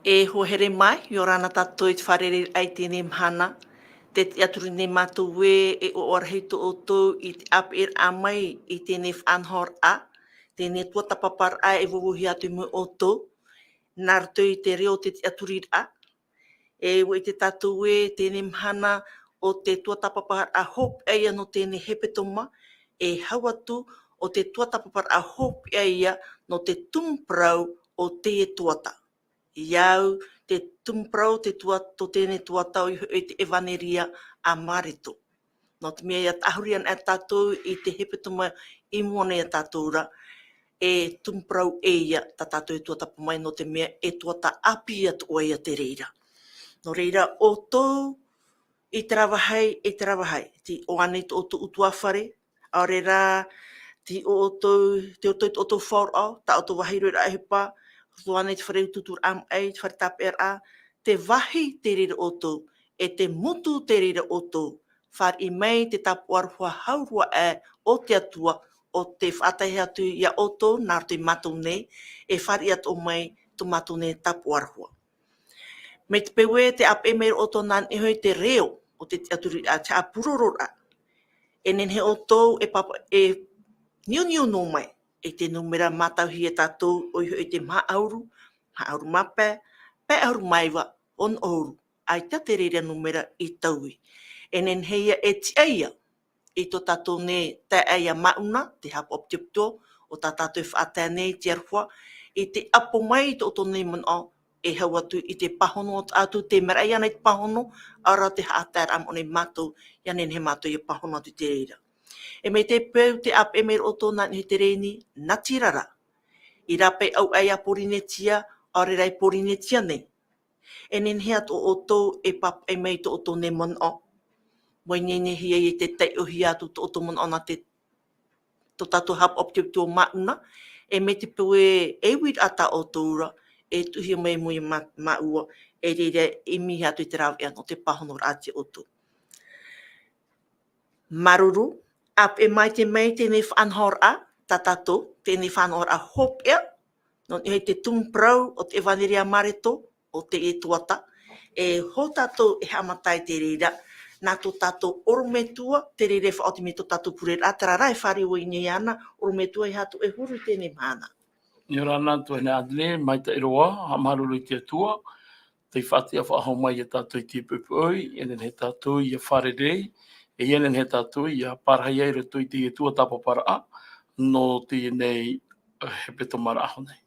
E ho here mai, i o rana tātou i te wharere ai tēnei mhana. Te aturi nei mātou e o orhei to o tō i te apir a mai i tēnei whanhor a. Tēnei tua tapapar a e vuhi atu mu o tō. Nār tō i te reo te aturi a. E o i te tātou tēnei mhana o te tua tapapar a hop eia no tēnei hepetoma. E hau atu o te tua tapapar a hop eia no te tumprau o te tuata. Iau te tumprau te tuato tēnei tuatau i te evaneria a marito. No te mea ahurian e tātou i te hepetoma i moane e tātou ra, e tumprau eia ta tātou e tuata pamai no te mea e tuata api atu o eia te reira. No reira o tō i te rawahai, ti o ane o tō utuawhare, aore rā, ti o tō whaurau, ta o tō wahiro i raehepa, Tuane te whareu tutur am ei, te whare tap a, te wahi te rira o tō, e te mutu te rira o tō, whar i mei te tapu arhua haurua e o te atua, o te whātai atu ia o tō, nār tui mātou nei, e whari atu o mei, tu mātou nei tapu arhua. Me te pewe te ap e mei o tō nān e hoi te reo, o te aturi a te apurorora, e nenhe o tō e papa e niu no mai, e te numera mātauhi e tātou o i te maauru mape, pe auru maiwa on ouru, ai ta te reira numera i taui. E nen heia e ti eia, i tō tātou ne te eia mauna, te hapa optipto, o tā tātou whaatea nei te arhua, i te apo mai tō tō nei man o, e hau atu i te pahono atu, te mera ia nei te pahono, ara te haatea am o nei mātou, ia nen he mātou i pahono atu te reira. E me te peu te ap e me o tōna ni te reini, natirara. I rape au ai a porinetia, aore rai porinetia nei. E nen hea tō o tō e pap e mei tō o tō ne mon o. Moi nene hia i te tei o hia tō o tō mon o na te tō tātou hap optip tō mauna. E me te peu e wit ata o tōra, e tuhi mei mui maua, e reira i mihi atu i te rau ea no te pahono rāti o tō. Maruru. Ap e mai te mei tēnei whanhor a, ta tātou, tēnei whanhor a hop ea, no i te tumprau o te evaneria marito, o te e tuata, e ho tātou e hamatai te reira, nā tō tātou orometua, te reire whaoti me tō tātou pure rā, tera rai whare o i nei ana, orometua i hatu e huru tēnei mana. Ni rana tu hene adne, mai ta iroa, ha maruru i te atua, te whati a whahau mai e tātou i te pupui, e nen he tātou i a whare rei, e ienen he tātou i a parahai eira tui te tua tapapara a, no te nei he peto mara aho nei.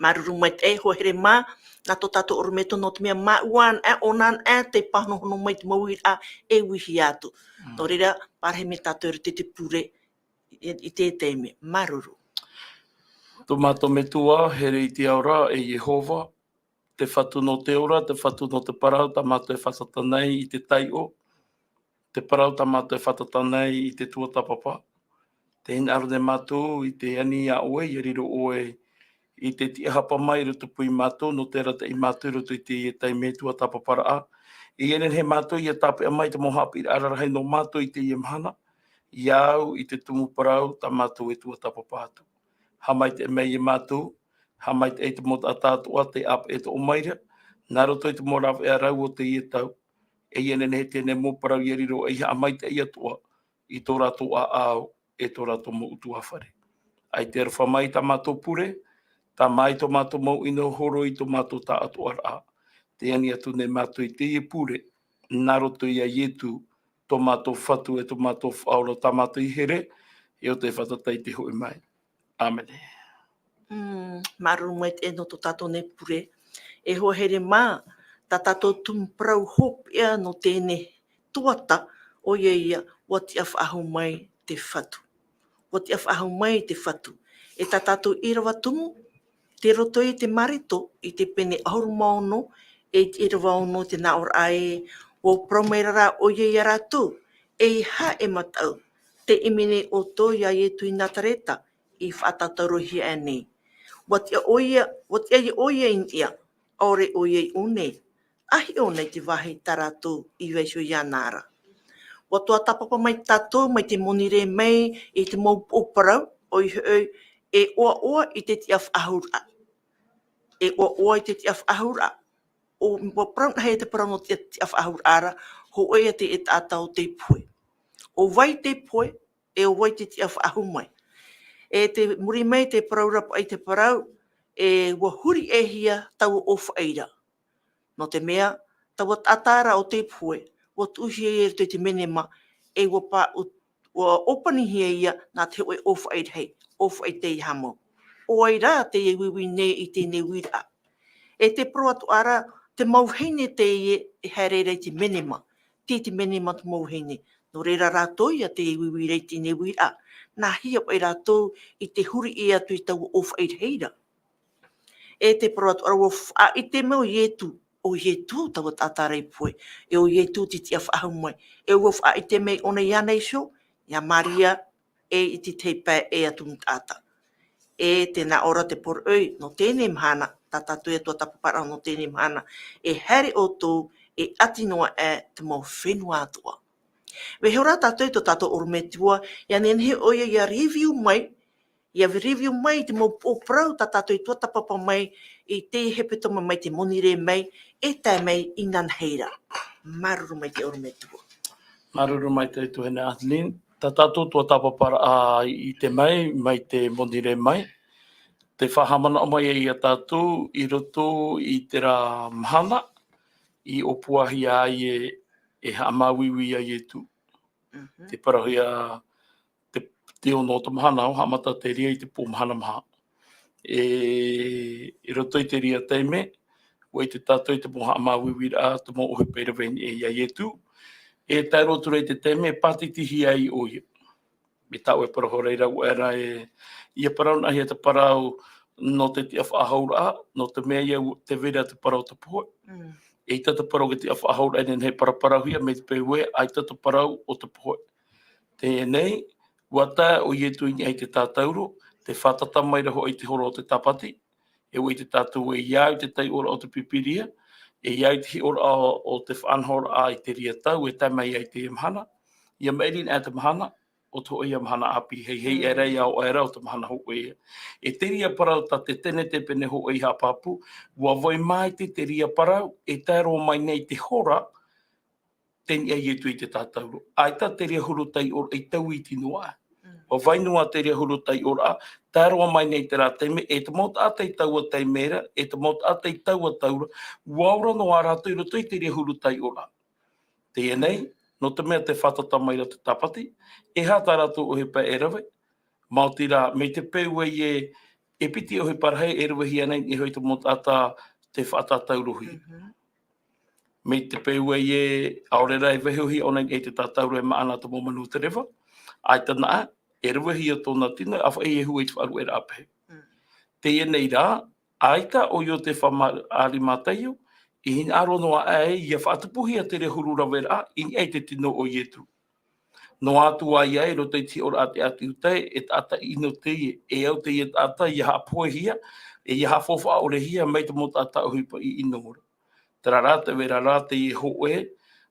Maruru mai te ho here mā, nā tō tātou orometo no te mea mauan e onan e te pahanohono mai te mauir a e wihi atu. Nō reira, parahai me tātou te pure i te me, maruru. Tō mātou me tua, here i te aura e Jehova, te whatu no te ora, te whatu no te parau, tā mātou e whatata nei i te taio, te parau tā mātou e whatata nei i te tua tapapa. Te hina aru ne mātou i te ani a oe, i riro oe, i te ti hapa mai rutu pui mātou, no te rata i mātou rutu i te tai me tua tapapara a. I enen he mātou i a tape a mai te mohapi i ararahai no mātou i te iemhana, iau i te tumu parau tā mātou e tua tapapa atu. Ha mai te mei i mātou, ha mai te eite mota a tātua te ap e te omaira, nā roto i te moraw e arau o te i tau, e ienen he tēne mō parau i riro e a mai te i atua, i tō rato a au, e tō rato mo utu hawhare. Ai te arwha mai tā mātou pure, tā mai tō mātou mau ino horo i tō mātou tā atu ara. Te ani atu ne mātou i te i pure, nā roto i a ietu, tō mātou whatu e tō mātou whaoro tā mātou i here, e o te whatatai te hoi mai. Amen. Maruru mai te eno tō tātou ne pure, e ho here mā, tā tātou tumprau hop ea no tēne tuata o ia wati a whaahu mai te whatu. Wati a whaahu mai te whatu. E tā tātou irawa tumu, te roto i te marito, i te pene ahuru maono, e te irawa ono te naor ai, o promeirara o ia rātou, e ha e matau, te imene o tō ia e tui natareta, i whaatatarohi e nei. Wati a oia in ia, ore oia i unei. Ahi o nei te wahi taratu i weisho ia nāra. Watua tapapa mai tātou, mai te monire mei, i te mau oparau, oi e oa i te tia whahura. e o te af ahura o prang he te prang o te af ahura ho e te atau te pui o vai te pui e o vai te af ahumai e te muri mai te praurap ai te parau e wa huri e hia tau of eira no te mea tau atara o te pui o tuhi e te menema e wa pa o opani hia ia na te oi of eira hei of eira te hamo o ai rā te iwi nei i te wira e te proatu ara, te mauhine te e herere te menema. Te menema te mauhine. No reira rātou ia te iwi rei te newi a. Nā hia pai rātou i te huri e atu i tau of eir heira. E te proatu ara, a i te meo ietu. O ietu tau tātarei poe. E o ietu ti tia whaahau mai. E o a i te mei ona ia nei so, ia Maria e i te teipa e atu mtata. E tēnā ora te poroi no tēnei mahana, tā tātou e tō tapapara no tēnei mahana, e here o tō e atinoa e te mau whenua atua. We heora tātou tō tātou orometua, ia nenhe oia ia review mai, ia review mai te mau pōprau tā tātou i tō tapapa mai, i te hepetoma mai te monire mai, e tā mai i nanheira. Maruru mai te orometua. Maruru mai te tuhene Adeline. Tā tātou tua tapapara i te mai te monire mai. Te whahamana o mai e ia tātou i roto i te rā mahana i opuahi ai e hamawiwi ai e tu. Te parahia te ono o te mahana o hamata te ria i te pō mahana maha. I roto i te ria teime, o i te tātou i te pō hamawiwi rā, te mō ohi peirawene e ia e tu. E tai roto rei te teime, pātitihi ai o ia. Me tau e paraho reira o era ia parau nahi te parau no te tia whaahaura, no te mea ia te vera te parau te poe. E i tata parau ke tia whaahaura e nei paraparauhia me te pewe, ai tata parau o te poe. Te nei, wata o ietu i ai te tātauro, te whatata mai raho i te horo o te tapati, e o i te tātou e iau te tai ora o te pipiria, e iau te ora o te whanhora a i te ria tau, e tai mai ai te mahana, ia meirin e te mahana, o tō ia mahana api, hei e rei au e rau te mahana ho ea. E te ria parau ta te tene te pene ho e hapapu, ua voi mai te ria parau, e tēro mai nei te hora, teni ai e tui te tātauro. Ai ta te ria huru tai ora i tau i tinoa. O vainua te ria huru tai ora, tēroa mai nei te rā teime, e te mot atei taua teimera, e te mot atei taua taura, waura no a rātou i roto i te ria huru tai ora. Te nei, no te mea te whatata mai ra te tapati, e hata rātou o he pa e rawe, mauti rā, me te peue e piti o he parahei e rawe hi anei, e hoi te mot ata te whatataurohi. Me te peue aorera e wehuhi o nei e te tātauro e maana te momanu te rewa, ai tana e rawe hi o tōna tina, awha e hui te wharu e rapehe. Te nei rā, aita o yo te whamari mātaio, i hini aro noa ai, ia whaatupuhi a te rehuru rawera, i ei te tino o ietu. No atu ai ai, roto i ti ora ate atu utai, e tata ino te e au te i tata, i ha poe hia, e i ha fofa o hia, mei te mo tata o hipa i inora. Tera rā te vera rā te i hoe,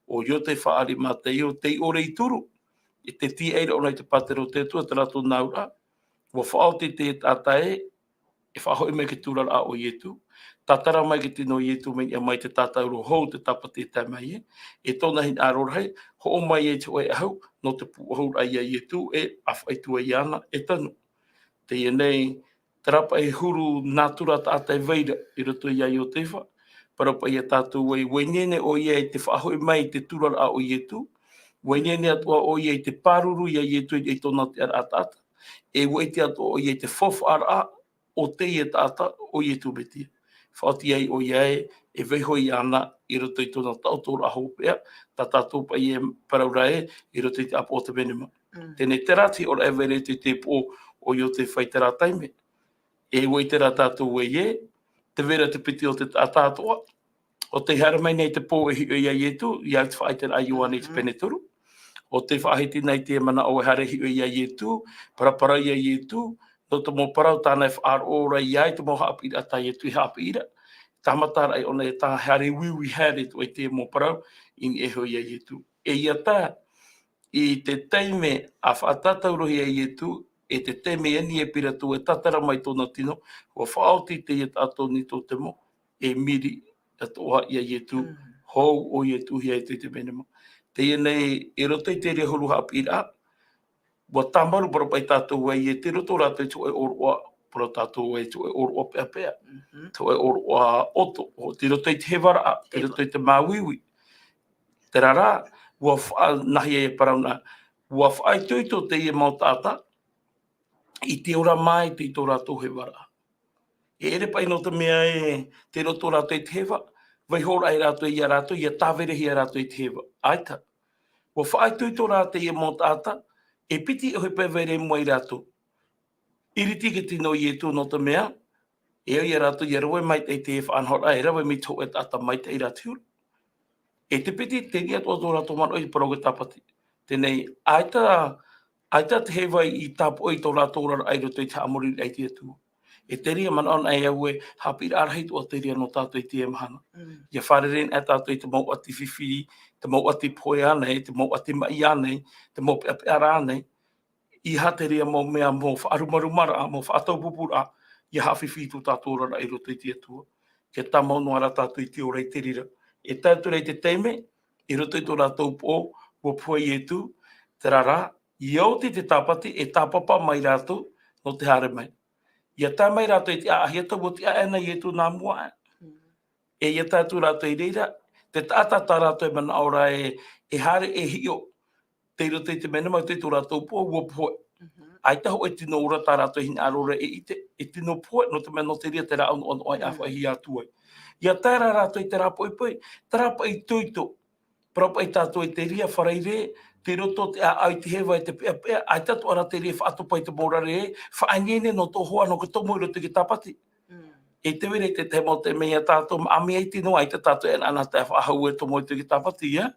o yo te whaari mātaio, te i ore i turu, i te ti eira o nei te patero te tua, te rato naura, wa whaoti te tata e whahoi me ke tūra a o ietu, tatara mai ki tino ietu me ia mai te tātauro hou te tapati e mai e tōna hin arorai, ho o mai e te oe ahau, no te puhou ai a ietu e awhaitu e iana e tanu. Te ia nei, te rapa e huru nātura tātai veira i roto i ai o te wha, parapa ia tātou e wenene o ia e te whahoi mai te tūra a o ietu, wenene atua o ia e te pāruru i a ietu i tōna te ara atata, e weiti atua o ia te fofu ara o te ia tata o ietu betia. Whaoti ai o iai e veho i ana i roto i tōna tautora aho pēr, tā tātou pa i e paraurae i roto i te apo o te venema. Tēnei te rati ora e vere te pō o i o te whai te rā taime. E wei te rā tātou e, te vera te piti o te tātoa, o te hara mai nei te pō e hi o ia ietu, i au te whai te rā iua nei te peneturu, o te whahiti nei te mana o e hara hi o ia ietu, parapara ia ietu, no te mō parau tāna e whaar ora i ai, te mō haapi ira tai e tui haapi ira. Tamatara ai ona e tā hare wiwi hare tu e te mō parau, in e hoi ai e tu. E ia tā, i te teime a whaatatauro hi ai e tu, e te teme ni e pira tu e tatara mai tōna tino, ua whaoti te e tātou ni tō te mo, e miri atoa ia i tu, hou o i tu hia i te menema. Te ia nei, e roto i te rea huru hapi rā, ua tamaru para pai tātou e te roto rātou tu e oroa, para tātou e tu e oroa pea pea, tu e oroa oto, o te roto i te hewara, te roto i te māwiwi. Te rara, ua nahi e parauna, ua whaai tuito te ia mau tāta, i te ora mai te i tō rātou hewara. E ere pai no te mea e te roto rātou i te hewa, vai hora e rātou i a rātou, i a tāwere hi a rātou i te hewa. Aita, ua whaai tuito rātou i a mau tāta, e piti e hoi pewere mua i rātou. Iriti ke tino i e tū no te mea, e i a rātou i a rawe mai te te whaanhora, e rawe mi tō e tāta mai te i rātou. E te piti, te ria tō rātou mano i paroge tāpati. Tēnei, aita te hewa i tāpo i tō rātou rara ai roto i te amori ai te atu. E te ria mana ona e au e hapi rārahi tō te ria no tātou i te emahana. Ia whareren e tātou i te mau ati whiwhi, te mau ati poe anei, te mau ati mai anei, te mau pea pea rānei. I ha te ria mau mea mau whaarumarumara, mau whaatau pupura, ia hawhiwhi tō tātou rara ai roto i te atua. Ke tamau noara tātou i te ora i te rira. E tātou rei te teime, i roto i tō rātou pō, ua pua i etu, te rara, i auti te tāpati, e tāpapa mai rātou, no te hare mai. Ia tā mai rātou i te aahiata, ua te aena i etu nā mua. E ia tātou rātou i reira, te tātata rātou e mana ora e hare e hio, te roto i te mena mai te tō rātou pō, ua pua. Ai taho e tino ora tā rātou hina arora e ite, e tino pua, no te mena no te ria te rā ono ai awha hi atuai. Ia tāra rātou i te rā poipoi, tā rā pai tuito, parapa i tātou i te ria whareire, te roto te ai te hewa i te pea pea, ai tatu ara te ria whaatopa i te morare e, whaangene no tō hoa no ka tomo i roto ki tāpati. E te were te te mo te mea tātou, ami ai tino ai te tātou e ana te whahau e tomo i te ki tāpati, ia?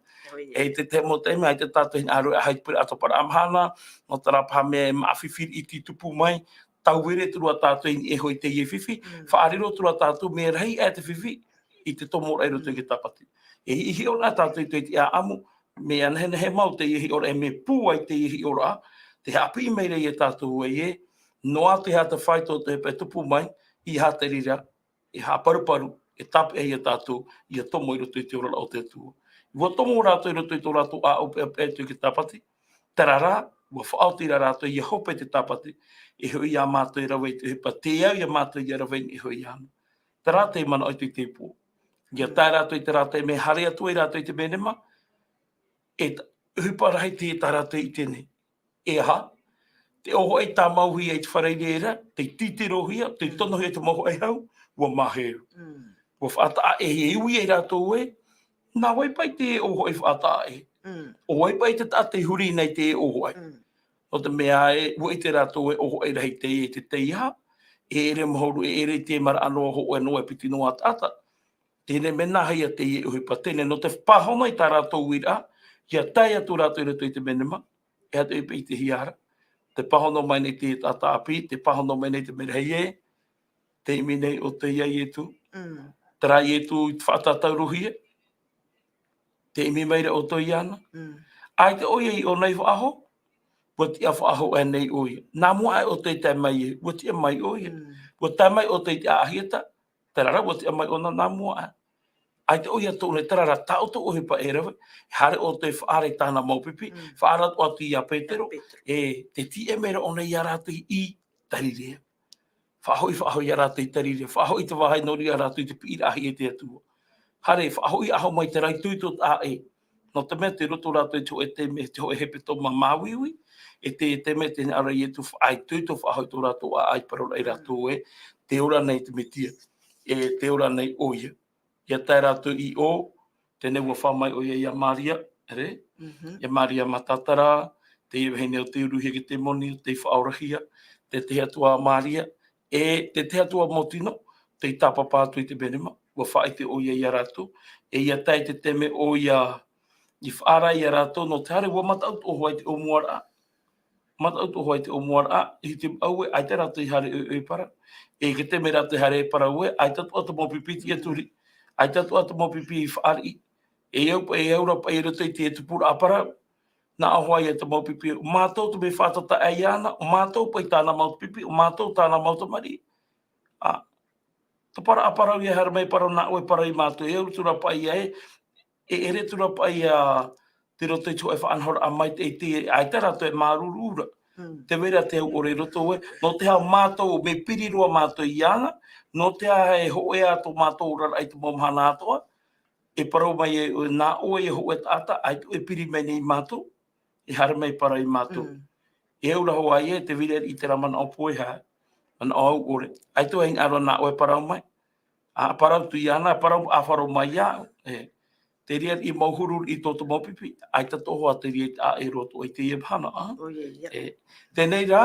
E te mo te mea ai te tātou hina aru e haipuri ato para amhana, no tā rapa me maawhiwhiri i ti tupu mai, tauwere turua tātou i hoi te ie whiwhi, whaariro turua tātou me rahi e te whiwhi i te tomo rai roto ki tāpati. E ihi ora tātou i te ia amu, me anahena he mau te ihi ora, e me pū ai te ihi ora, te hapi mei rei e tātou e, noa te hata whaito te pe tupu mai, i ha te rira, i ha paruparu, e tape e tātou, i a tomo i roto i te ora o te atua. Ua tomo rātou i roto i tō rātou a upe e tu ki tāpati, tarara, ua whaotira rātou i a hope te tāpati, e hui a mātou i rawe te hipa, te au i a mātou i a rawe i hui anu. Tā rātou i mana o te pō. Ia tā rātou i te rātou me hare atu i rātou i te menema, e hupa rahi te tā rātou i tēnei. E aha, te oho e tā mauhi e te whareire era, te titiro hia, te tono hia te moho e hau, ua maheu. Ua whaata e ui e rātou e, nā wai pai te oho e whaata e. O wai pai te tā te huri nei te oho ai. O te mea e, ua i te rātou e oho e rahi te te iha, e ere mahoru e ere te mara anoa ho e noa piti noa tata. Tēne mena hei a te ie uhipa. Tēne no te whahona i tā rātou wira, ia tai atu rātou i rato i te menema, e atu i te hiara. Te pahona mai nei te tata api, te pahona mai nei te mera hei e, te imi nei o te ia i etu. Te rā i etu i te whaatatau ruhia, te imi meira o toi ana. Ai te oia i o nei whaaho, ua ti a whaaho e nei oia. Nā mua ai o te tai mai e, ua ti a mai oia. Ua tai mai o te ahieta, te rara ua ti a mai o nā mua ai. Ai te oia tōne te rara tau to ohi pa e rawe, hare o te whaare tāna maupipi, whaara o atu i a Petero, e te ti e mera o nei a rātou i tarirea. Whahoi a rātou i tarirea, whahoi te wahai nori a rātou i te pirahi e te atua. Hare, whahoi aho mai te rai tuitot a e. No te mea te roto rātou i tō e te me te hoe hepe tō ma māwiwi, e te me te ara i e tu ai tuito whahoi tō rātou a ai parora i rātou e, te ora nei te metia, e te ora nei oia. Ia tai rātou i o, tēne ua whamai o ia Maria, ere? Ia Maria Matatara, te iwahine o te uruhia ki te moni, te whaorahia, te atua Maria, e te atua motino, te tāpapātu i te benema, ua whai te o ia rātou, e ia tai te teme o ia, i whaara ia rātou, no te hare, ua mataut o hoai te o muara, mataut o hoai te o muara, i te aue, ai te rātou i hare e para, e ke teme rātou i hare e para ue, ai tatu atu mō pipiti e turi, ai tatu atu mō pipi i whaari, e au pa e aura pa e roto i te tupura apara, na ahoa ia te maupipi, o mātou tu me whātata ai ana, o mātou pai tāna maupipi, o mātou tāna mautamari. Ta para aparau ia hara mai parau na oe para i mātou, e utura pa ia e ere tura pa ia te roto i tu e whaanhora a mai te te ai te rato e mārurura. Te wera te au ore roto oe, no te hao mātou me pirirua mātou i ana, no te hao e hoe ato mātou rara ai te momhana atoa, e parau mai e nā oe e hoe tata, ai tu e piri mai nei mātou, e hara mai para i mātou. E aura hoa e te vire i te ramana o poe ha, ana o au ore. Ai tu heng aro nā oe parau mai. A parau tu i ana, parau a wharo mai au. Te ria i mauhuru i tō maupipi, ai ta toho a te ria a e roto i te iepana. Tēnei rā,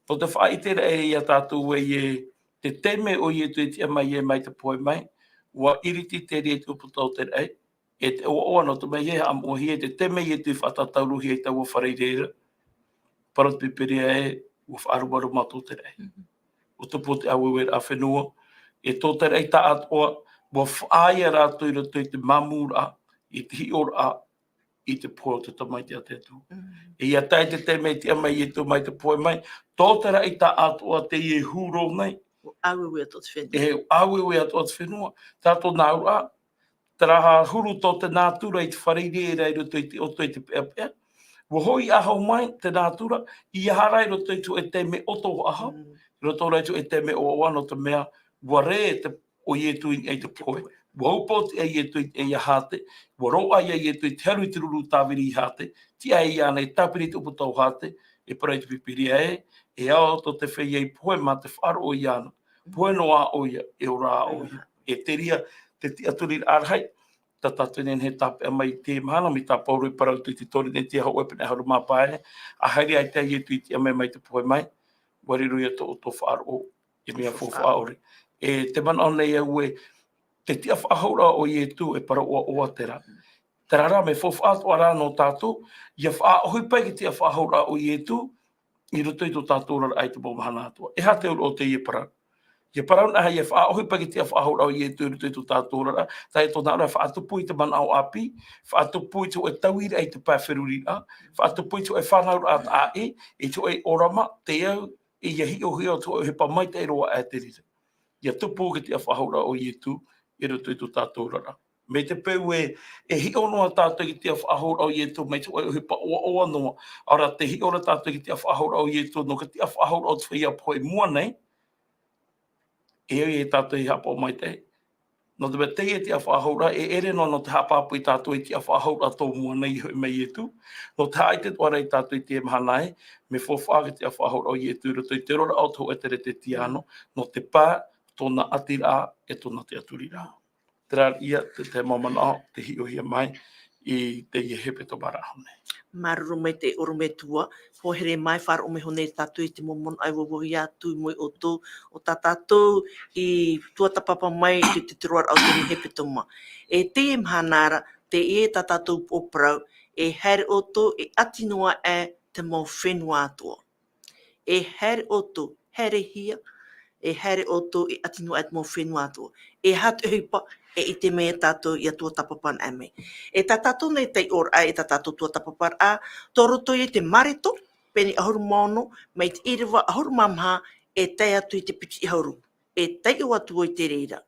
tō te wha i te rei e a tātou e te teme o i e tu e mai te poe mai, wa iriti te ria tu puto te rei, e te oa no tu mai e am o hi e te teme i e tu whatatau hi e tau o whareirera, parau te piria e ua whaarumaru mato te rei. O te pote au e a whenua, e tō te rei ta atoa, ua whaia rātou i roto i te mamura, i te hiora i te poe te tamai te a te atu. E ia tai te teme te amai i tu mai te poe mai, tō te rei ta atoa te i e huro nei. Awewe ato te whenua. E awewe ato te whenua. Tātou nāura, te raha huru tō te nātura i te whareire i roto i te oto i te pea pea. Wa hoi ahau mai te nātura, i ahara i roto i tu e te me oto ahau. Roto rei tu e te me o ano te mea, wa re te o i e tu i te poe. Wa upoti e i e tu i a hate, wa roa i e tu i te haru i te ruru tāwiri i hate, ti a i ana i tāpiri te uputau hate, e parei te pipiria e ao to te whei ei poe ma te wharo o i ana. Poe no a oia, e o rā oia. E te ria, te ti aturi arhai, ta tatu nen he tape a mai te mahana, mi tā pauru i parau tu i te tori ne te hau epene haru māpae, a haere ai te i e tu i te amai mai te poe mai, wariru ia to o to whaaro o, e mea fo whaore. E te mana o nei au e, te tia whahaura o i e tu e para o tera. Te rara me whawhaato ara no tātou, ia whaahui pai ki tia whahaura o i e tu, i roto i tō tātou rara ai te pomahana atua. E ha te uro o te i e parau. Ia parau na ia whaahui pai ki tia whahaura o i e tu, i roto i tō tātou rara, tai tō nāra whaatupu i te mana au api, whaatupu i tō e tauira i te pāwheruri a, whaatupu i tō e whanaura at a e tō e orama, te au, i ia hi o hio tō e hepa mai te roa e te rira. Ia tupu ki tia whahaura o i e tu, i roto i tō tātou rara. Me te peu e hi noa tātou ki tia whahaura o i e tu, me tō e hepa oa noa. Ora te hi ora tātou ki tia whahaura o i e tu, no ka tia whahaura o te whia poe mua nei, e tātou i hapa o mai te. No te te e tia whahaura, e ere no te hapapu i tātou i tia whahaura tō mua nei mei e tu. No te haite tuara i tātou i tia mahanai, me whawha ki tia whahaura o i e tu, roto i te rora au tō e tere te tiano, no te pā, tōna atira e tōna te aturira. Te rā ia te mamana te hiohia mai i te i hepe tō marahone. Maruru mai te orume tua, pohere mai whara o me hone tātou i te momon ai wawahi atu moi o tō, o tā tātou i tuatapapa mai i te tiroar au te hepe toma. E te e mhanara, te e tā tātou o prau, e here o tō e atinoa e te mau whenua atua. E here o tō, here hia, e here o tō e atinoa e te mau whenua atua. E hatu hipa, e i te mea tātou i a tuatapapan a me. E tā tātou nei tei ora a e tā tātou tuatapapan a, tō roto i te marito, peni ahuru mono, mai te iriwa ahuru mamha, e tei atu i te piti i hauru. E tei o atu o i te reira.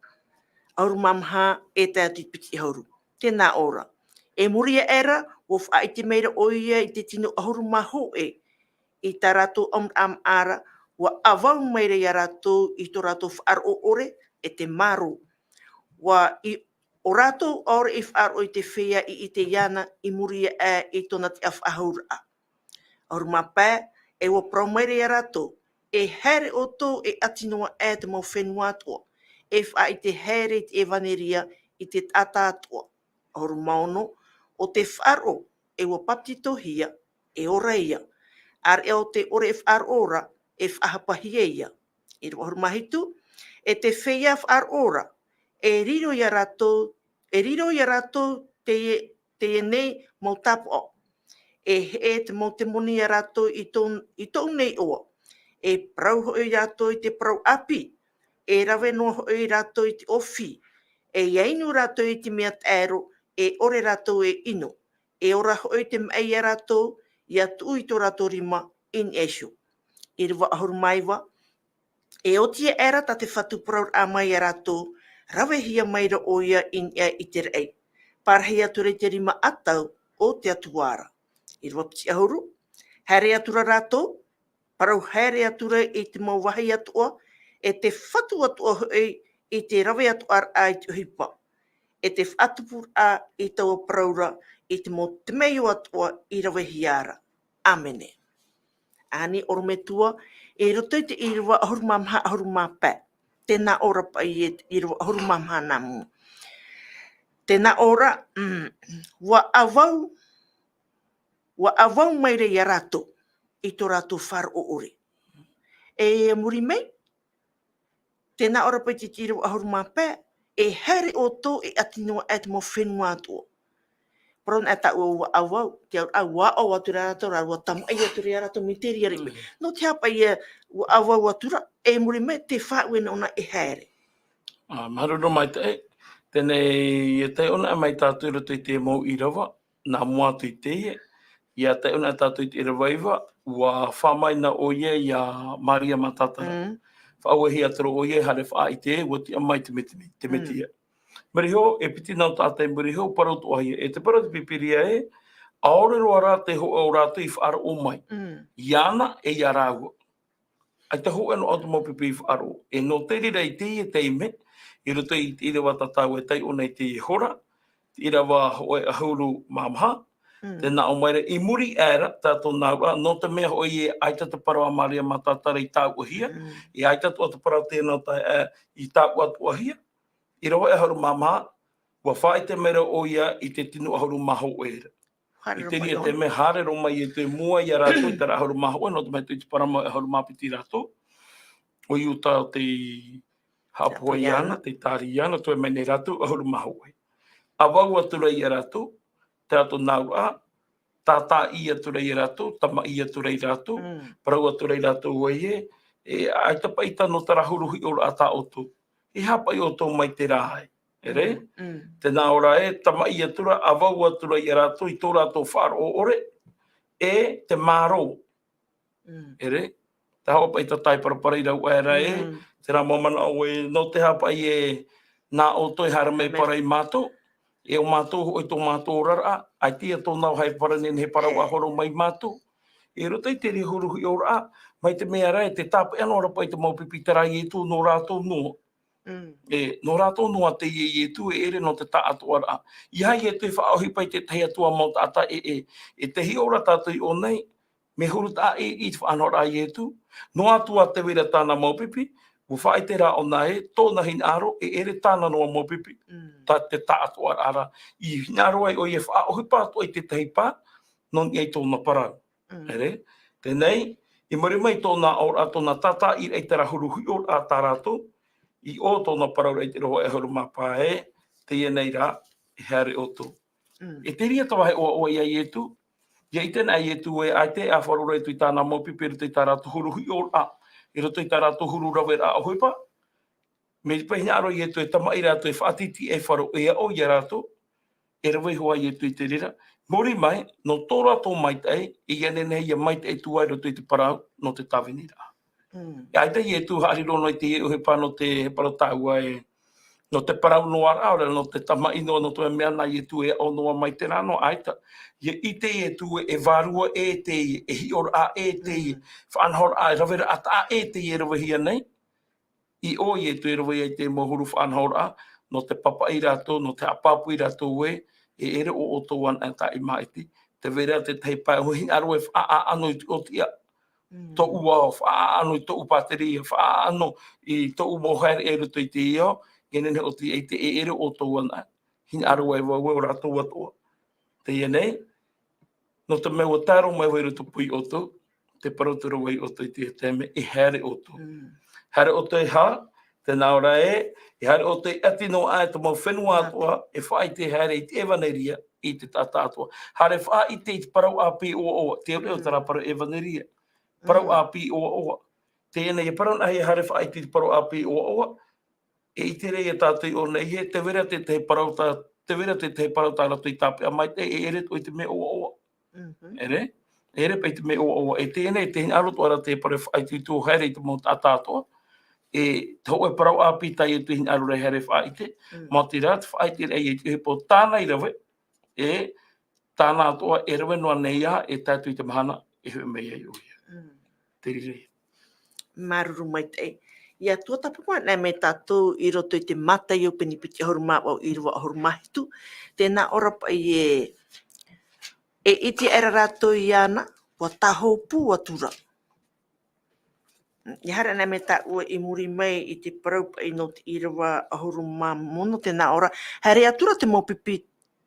Ahuru mamha, e tei atu i te piti i hauru. Tēnā ora. E muria era, o wha i te meira oia i te tino ahuru maho e, i tā rātou am ara, wa avau meira i a rātou i tō rātou whaar o ore, e te maro. Wa i o rātou ore i whaaro i te whea i te iana i muria e tōna te awhahaura. Auru mapē, e wa promaere i rātou, e here o tō e atinoa e te mau whenua atua, e wha i te here i te evaneria i te tata atua. Auru maono, o te whaaro e wa paptitohia, e ora ia, ar e o te ore e whaaro ora, e whahapahia ia. I auru mahitu, e te whea whaaro ora, e riro i a rātou te nei mau tapo. E te mau te moni i a rātou i tō nei oa. E prau hoi i rātou i te prau api. E rawe noa hoi i rātou i te ofi. E iainu rātou i te mea tēro, e ore rātou e ino. E ora hoi te mei i a rātou, ia tu i tō rato rima in esho. I rewa ahuru maiwa, e o tia era ta te whatu praur a mai a rato, rawe hia maira o ia in ia i te rei. Parhei ature te rima atau o te atuara. I rewa piti ahuru, haere atura rato, parau haere atura i te mauwahi atua, e te whatu atua hui i te rawe atuar a i te uhipa. E te whatupur a i taua praura i te mo te meo atua i rawe hiara. Amene. Ani orometua, e roto i te i rewa ahuru mamha ahuru mapē. Tēnā ora pa i rewa ahuru mamha namu. Tēnā ora, wa avau mai rei a rato i tō rato whar o ore. E muri mei, tēnā ora pa i te i rewa ahuru mapē, e here o tō e atinua e te mo whenua atua. Paron e ta ua awau, te au wa o atura rato, wa tamu ai atura rato mi te ria ripe. No te hapa ia ua awau atura, e muri me te whaue ona e here. Maruro mai te, tēnei e te ona mai tātou roto i te mau i rawa, nā mua tu i te ie, ia te ona tātou i te rawa iwa, ua whamaina o ie ia Maria Matatara. Whaue hi atoro o ie hare wha i te, ua ti amai te meti ia. Mariho, e piti nau tātai mariho, parautu ahi, e te parautu pipiria e, aore roa rā te ho au rātu i whaara o mai. Iana e ia rāua. Ai te ho anu auto mo pipi i whaaro. E no te rira i te i te ime, i roto i te rewa tatau e tai o nei te i hora, i rawa hoe ahuru mamha, tēnā o maira i muri ēra, tātou nāua, no te mea hoi e aita te parawa Maria Matatara i tāu ahia, i aita tu atu parau tēnā i tāu atu ahia, i rawa e ahuru mamha, ua whai te mera o ia i te tinu ahuru maho ēra. I te ria te me hare ro mai e te mua i a rātou i tara ahuru maho, no te mai tu i te parama e ahuru mapiti rātou, o i uta o te hapua i ana, te tāri i ana, tu e mene rātou ahuru maho e. A wau atura i a rātou, te rātou nāu a, tātā i atura i a rātou, tama i atura i rātou, parau atura i rātou e, ai ta paita no tara huruhi o rātā o tō. I hapa i o tō mai te rāhai. Ere? Tēnā ora e, tama i atura, a wau atura i a rātou, i tō rātou whāro o ore, e te māro. Ere? Te hawa pa i ta tai parapara i rau aera e, te rā mamana o e, no te hapa i e, nā o toi hara mei para i mātou, e o mātou o i tō mātou rara, ai tia tō nau hai para nen he parau ahoro mai mātou. E roto i te ri huruhi o rā, mai te mea rai, te tāpa e anora pa i te maupipi tarai e tū no rātou noa. E no rātou noa te i tu e ere no te tā atua rā. I hai e tui whaohi pai te tei atua mau tāta e te hi ora tātou i o nei, me huru tā e i te whanora i e tu. No atua te wera tāna maupipi, u whai te rā o nei, tōna hin aro e ere tāna noa maupipi, tā te tā atua rā. I hinaro ai o i e whaohi pātua i te tehi pā, non i ei tōna parau. Ere? Tēnei, i muri mai tōna ora tōna tata i rei tera huruhi o rā tā rātou, i o tōna parau rei te roho e huru mapa e, te ienei rā, e haere o tō. E te ria tawa he oa ia i e tu, ia i tēnā i e tu e ai te a wharu rei tui tāna maupipi roto i tā rātou huruhi o rā, i roto i tā rātou huru rawe rā a hoipa. Me pehina aro i e tu e tama i rātou e whaatiti e wharu e o i a rātou, e rawe hoa i e tu i te rira. Mori mai, no tō rātou maitai, i ane nei ia maitai tuai roto i te parau, no te tawini rā. Ai te i e tu hari rono i te e uhe pā no te parau tāua e, no te parau noa rāore, no te tama ino no te mea nai e tu e o noa mai te rāno aita. I te e tu e vārua e te e hior a e te whanhor a rawera ata a e te e rawe hia nei. I o i e tu e rawe e te mohuru whanhor a, no te papa i rātou, no te apapu i rātou e ere o tōan e ta i maiti. Te vera te tei pai, hui aro e wha anu i o tia. Tō ua o wha anu i tō upateri, wha anu i tō umohaere e ruto i te io, genen o te e te e ere o tōan e. Hini aro e wau o rātou atoa. Te ienei, no te mea o tāro mai wai ruto pui o tō, te parotoro wai o tō i te teme, e haere o tō. Haere o tō i ha, te naora e haere o tō i ati no ai te mau whenua atoa, e whai te haere i te evaneria i te tata atoa. Haere wha i te parau api o oa, te reo tara parau evaneria. Parau api o oa. Te ene e parau nahi haere wha i te parau api o oa, e i te rei e tātui o nei he, te vera te te parau tā rato i tāpe a mai te e ere o i te mea o oa. Ere? Ere pe te me o e tēnei, te aro tu ara te pare whai tū here i te mō tātātoa. E tau e parau api tai e tu hin aro re here whai te. Mā te rāt whai te rei e te hepo tāna i rawe. E tāna atoa e rawe noa nei a e tātu i te mahana e hui mei ai oia. Te riri. Maruru mai te. Ia tua tapua nei me tātou i roto i te mata i o penipiti ahuru māwau i rua ahuru mahitu. Tēnā ora pa i e iti era rātou i ana, wa taho pū atura. I hara nei me tā ua i muri mai i te parau pa i no te i rua ahuru māmono tēnā ora. Here atura te maupipi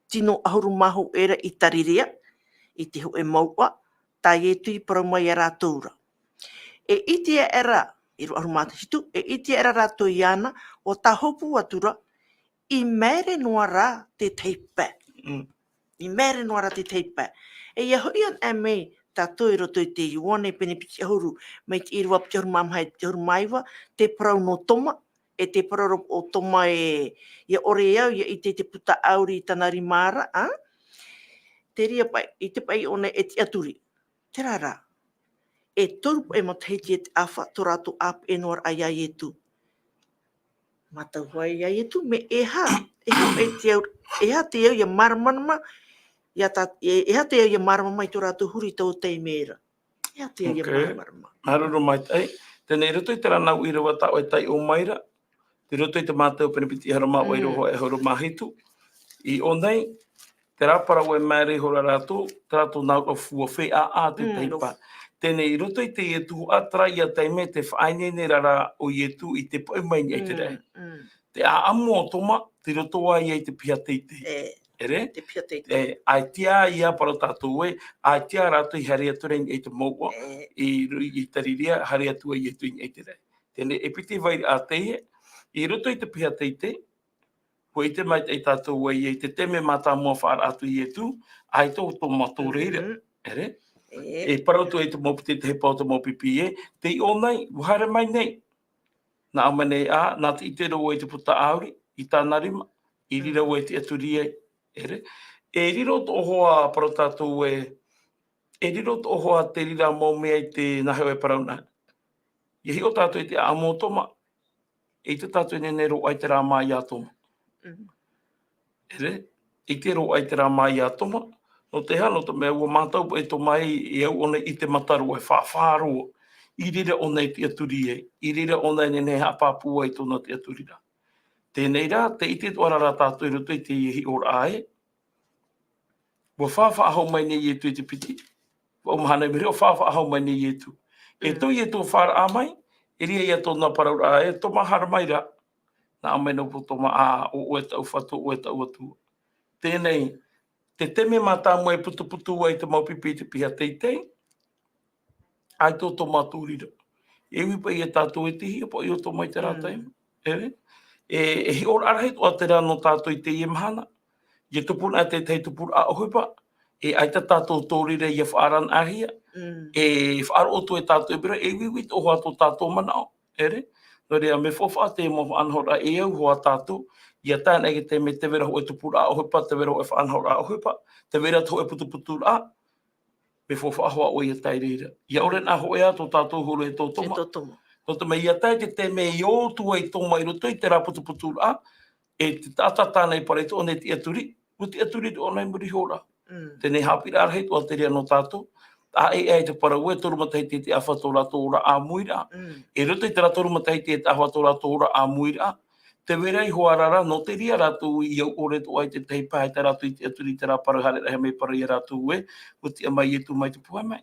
tino ahuru mahu era i tarirea, i te ho e maua, tā e tui parau mai a rātou ura. E iti era, i rua ahuru mātahitu, e iti era rātou i ana, o taho pū atura, i mere noa rā te teipa. I mere noa rā te teipa. E ia hui an e mei tātou i roto i te iwane penipiti ahuru, mei te irua piti ahuru mamhai te ahuru maiwa, te parau no toma, e te parau o toma e ia ore au, ia i te puta auri i tanari mara, te ria pai, i te pai one e te aturi. Te rara, e toru e matahiti e te awha, tō rātou ap e noar ai ai e tu. Matau hoi ai e tu, me e ha te au ia maramanama, e ha te au ia marama i tō rātou huri tau tei mera. E ha te au ia marama. Maruru mai tai. Tēnei roto i te ranau i rawa tau e tai o maira. Te roto i te mātou penipiti harama o i roho e horo mahitu. I o nei, te rāpara o e mēre hora rātou, te rātou nau o fua whi a te teipa. Tēnei roto i te ietu atra i a teime te whainene rara o ietu i te paumaini ai te rei. Te a amu o toma, te roto ai ai te pia teite. Ere? Te pia teite. Ai tia ia para tātou e, ai tia rātou i harea tureng e te maua, i tariria harea tua i etu i te rei. Tēnei e piti vai a teie, i roto i te pia teite, ko i te mai te tātou e te teme mata mua whaara atu i etu, ai tō tō mato reira. Ere? E parautu e te mopiti te he pau te mopipi e, te i o nei, wahare mai nei. Nā amane a, nā te ite rau e te puta auri, i tāna rima, i rira o e te aturi e, ere. E riro tō hoa parau tātou e, e riro tō hoa te rira mō mea i te naheo e parau nā. I hi o tātou e te amo toma, e te tātou e nene ro ai te rā mai a toma. Ere, i te ro ai te rā mai a toma, no te hano te mea ua mātau e tō mai e au ona i te mataru e whāwhāroa. I rira ona i te aturi e, i rira ona i nene hapapua i tōna te aturi rā. Tēnei rā, te ite tuara rā tātou i roto i te ihi ora ae. Ua whāwhaahau mai nei e tu i te piti. O mahana i mire, o whāwhaahau mai nei e tu. E tui e tō whāra a mai, e ria ia tōna parau rā e, tō mahara mai rā. Nā amai nau po tōma a o e tau whatu, o e tau atua. Tēnei, te teme mata mo e putu ai te maupipi te piha teitei, ai tō tō mātūrira. E wipa i e tātou e tihi, po i o tō mai te rātai. Ere? E hi ora arahit o te rā no tātou i te i mahana. I e tupuna te tei tupura a ohupa. E ai ta tātou tōrire i a whaaran ahia. E whaaro o tō e tātou e bira, e wiwit o hoa tō tātou manao. Ere? No rea me whawha te mo anhora e au hoa tātou. Ia tāna e te me te vera ho e tupura a ohupa, te vera ho e whaanhora a ohupa, te vera ho e putu a. Me whawha o ia tai reira. Ia ore nā ho e a tō tātou huru e tō toma. E tō toma. Tō tama ia tai te me i o tu ai tō mai roto i te rā putu a. E te tātā tāna i pare tō ne te aturi. Mo te aturi tō nei muri hora. Tēnei hapira arhei tō te rea no tātou. A e te parau e toru matahiti te awha tō rātou ora a muira. E roto i te rā toru matahiti te awha tō rātou ora a muira. Te vera i hoarara, no te ria rātou i au ore tō ai te teipa, te rātou i te aturi te rā parahare rahe mei para i rātou e, o te amai e tu mai te puai mai.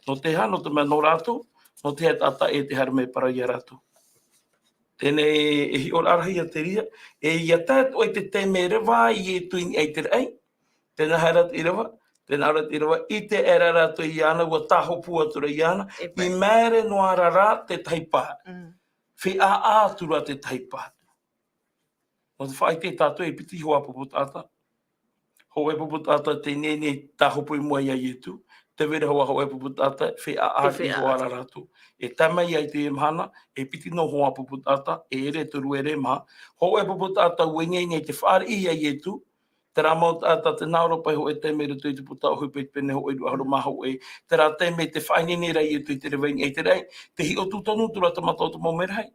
No te ha, no te mea no rātou, no te tata e te hare mei para i rātou. Tēnei e hi ora arahi a te ria, e ia tāt o te te me rewa i e tuini ai te rei, tēnā hairat i rewa, tēnā hairat i rewa, i te era rātou i ana, ua taho puatura i ana, i mēre noara rā te taipa. Whi a ātura te taipa. O te whai te tātou e piti hoa puputata. Ho e puputata te nene tā hopo i mua ia ietu. Te vera hoa ho e puputata, whi a āti hoa raratu. E tamai ai te emhana, e piti no hoa puputata, e ere turu ere maha. Ho e puputata uenga nei te whaari ia ietu, Te rā mau tāta te naoro pai ho e te mea tui te puta o hupe pene ho e rua haro maha o e. Te rā te me te whainini rei e tui te rewaini e te rei. Te hi o tūtonu tura te matau te mau merhai.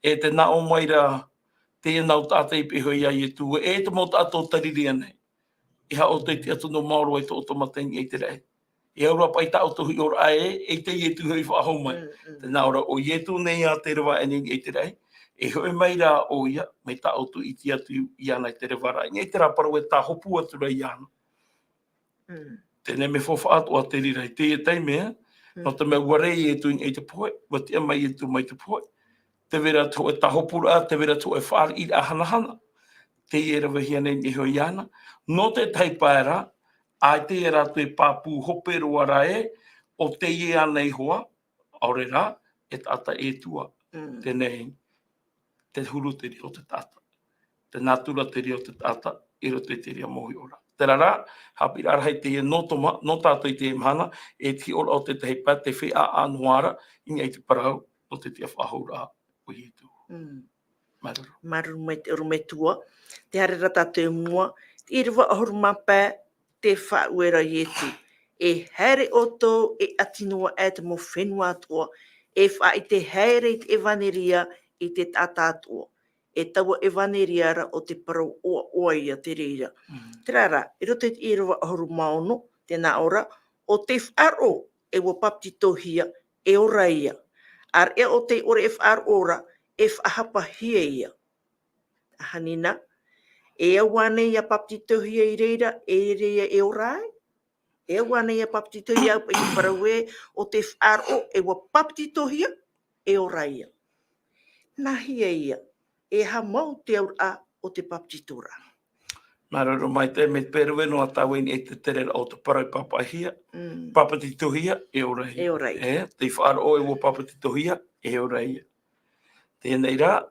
E te nā o mai rā te e nau tāta i piho ia i e tū. E te mau tātou tariri anei. I ha o te te atu no maoro e to o tomateni e te rei. E aura pai tā o tuhi o ra e te i e tū hui whaahau mai. Te nā ora o i e tū nei a te rewa eni e te rei. E hoi mai rā o ia, me tā o tu i ti atu i ana i te rewara. Ngai te rā parau e tā hopu atu rei ana. Tēnei me whawha atu a te rira i te e tei mea, no te mea warei e tu i te poe, wa te mai e tu mai te poe. Te vera tu e tā hopu rā, te vera tu e whaari i a hana hana. Te e rawa hia nei i hoi ana. No te taipaera, ai te e rā tu e pāpū hope roa rā e, o te e ana i hoa, aure rā, e tata e tua. Tēnei, te huru te rio te tata. Te natura te rio te tata, i roto i te ria mohi ora. Te rara, hapi rara hei te e no tātou i te e mahana, e ti ora o te teipa, te whi a anuara, i ngai te parau, o te tia whahura o i tu. Maruru. Maruru mai te oru mai tua. Te harera tātou mua, te iriwa ahuru mapē, te whauera i etu. E haere o tō, e atinua e te mo whenua atua, e wha i te haere i te evaneria i te tata atua. E taua evaneria ra o te parau oa ia te reira. Te rara, i roto i te iriwa ahuru maono, tēnā ora, o te wharo e wa paptitohia e ora ia. Ar e o te ore e wharo ora, e whahapa hia ia. Hanina, e awane ia paptitohia i reira, e reia e orai. E awane ia paptitohia i te paraue, o te wharo e wa paptitohia e orai ia. Nahia ia, e ha mau te aura o te paptitora. Maruru mai te me peru e no a taweni e te tere o te parai papahia, papatitohia e orai. E orai. Te whaaro e wo papatitohia e orai. Tēnei rā,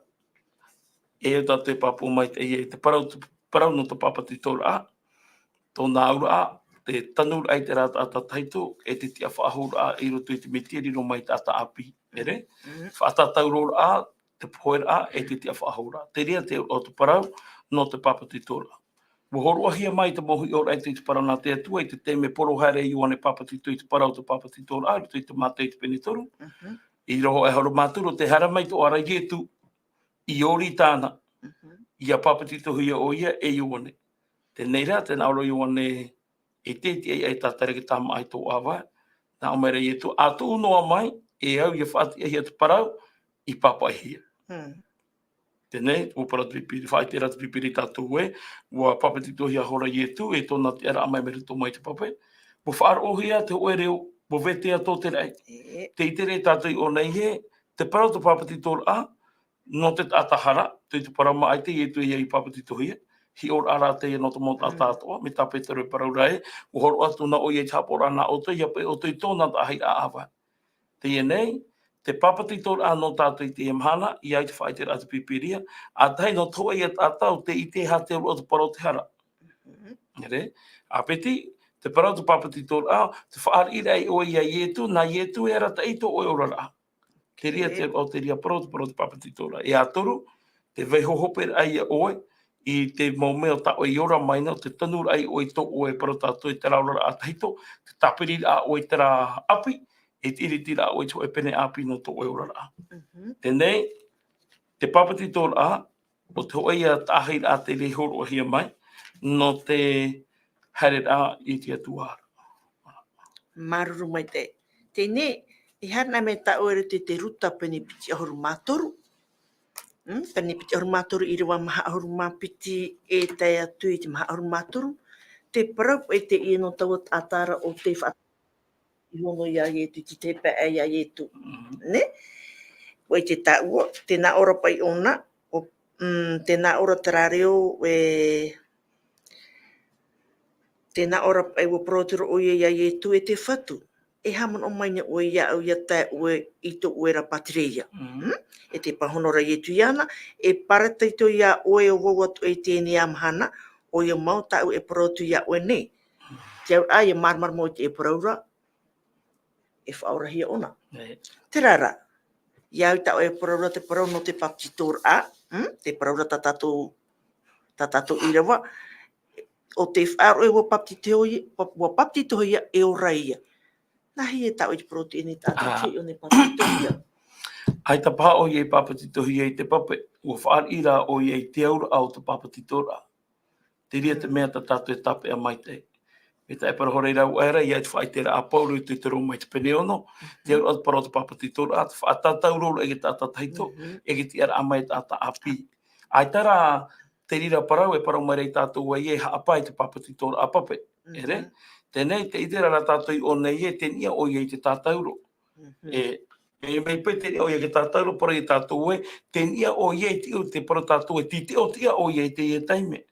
e o te papu mai te parau no te papatitora, tōna aura a, te tanur ai te rata ata taito, e te tia whaahura a i roto i te metiri no mai tata api. Ere? Whaatataurora a, te poera a, e te tia whaahura. Te rea te o te parau no te papatitora. Wohoroa hia mai te mohi ora i te parau nā te atua, i te te me poro haere i wane papatito i te parau te papatitora a, i te mate i te penitoru. I roho e haro māturo, te hara mai to ara i etu, i ori tāna, i a papatito hia o ia e i wane. Tēnei rā, tēnā oro i wane e te ai tātare ki tāma ai tō awa, nā o mera i etu, a tō noa mai, e au i a whaati e hia te parau, i papai hia. Tēnei, o para te pipiri, whai te rata pipiri tātou e, ua papatito hia hora i etu, e tōna te ara amai meri tō mai te papai. Mo whaaro hia te oe reo, mo vetea tō te rei. Te itere tātou i o nei he, te parau te papatito a, no te atahara, te parau ma ai te etu i papatito hia, hi or ara te no te mota tātoa, me tape te roi parau rai, o horo atu na o i e tapora na o te, ia pe o te tōna ta hei a awa. Te nei, te papatito a no tātou i te emhana, i ai te whai te rata pipiria, a tai no toa i a tātou te i te hate o te parau te hara. A peti, te parau te papatito a, te whaari rei o i a ietu, na ietu e rata i tō oi orara. Ke ria te o te ria parau te papatito a. E a toru, te veihohope ai a oe, i te maumeo ta o i ora maina, te tanur ai o i tō oe parau tātou i te raurara a tahito, te tapiri a o i te rā api, e te iritira o i tō e pene api no tō oe orara. Tēnei, te papatito a, o te oe a tāhei a te rehoro hia mai, no te haere a i te atuara. Maruru mai te. Tēnei, i hana me ta oere te ruta peni piti ahuru mātoru. Peni piti ahuru mātoru i rewa maha ahuru māpiti e tai atu i te maha ahuru mātoru. Te parau e te i no taua tātara o te wha i hono ia ietu, ti te pē ia ietu. Ne? Wai te tāua, tēnā ora pai ona, tēnā ora tarareo tēnā ora pai wa protero o ia ietu e te whatu. E haman o maina o ia au ia tai oe i tō oera patireia. E te pahonora ietu iana, e parataito ia oe o wawatu e tēnei amhana, o ia mau tau e protu ia oe ne. Te au ai e marmar mo te e paraura, e whaora hia ona. Te rara, iau tau e paraura te parau no te paptitora a, te paraura ta tatou i rawa, o te whaaro e wa paptito ia e o raia. Nahi e tau i te proteini tātou te o ne paptito ia. Ai ta paha o iei papatitohi ei te pape, ua whaarira o iei te aura au te papatitora. Te ria te mea ta tātou e tape a maite. E tai para hore rau era, ia te whai te ra a pauru i te ro mai te pene ono, te aura au para o te papatitora, te whaatatau roro e ge tātataito, e ge te ara a mai tāta api. Ai tara te rira parau e parau mai rei tātou e haapai te papatitora a pape. Ere? Tenei te idera ra tātou i o nei e te nia o iei te tātauro. E mei pe te o ia ke tātauro para i tātou e, te nia o iei te o te para tātou e, te o tia o iei te ia taime.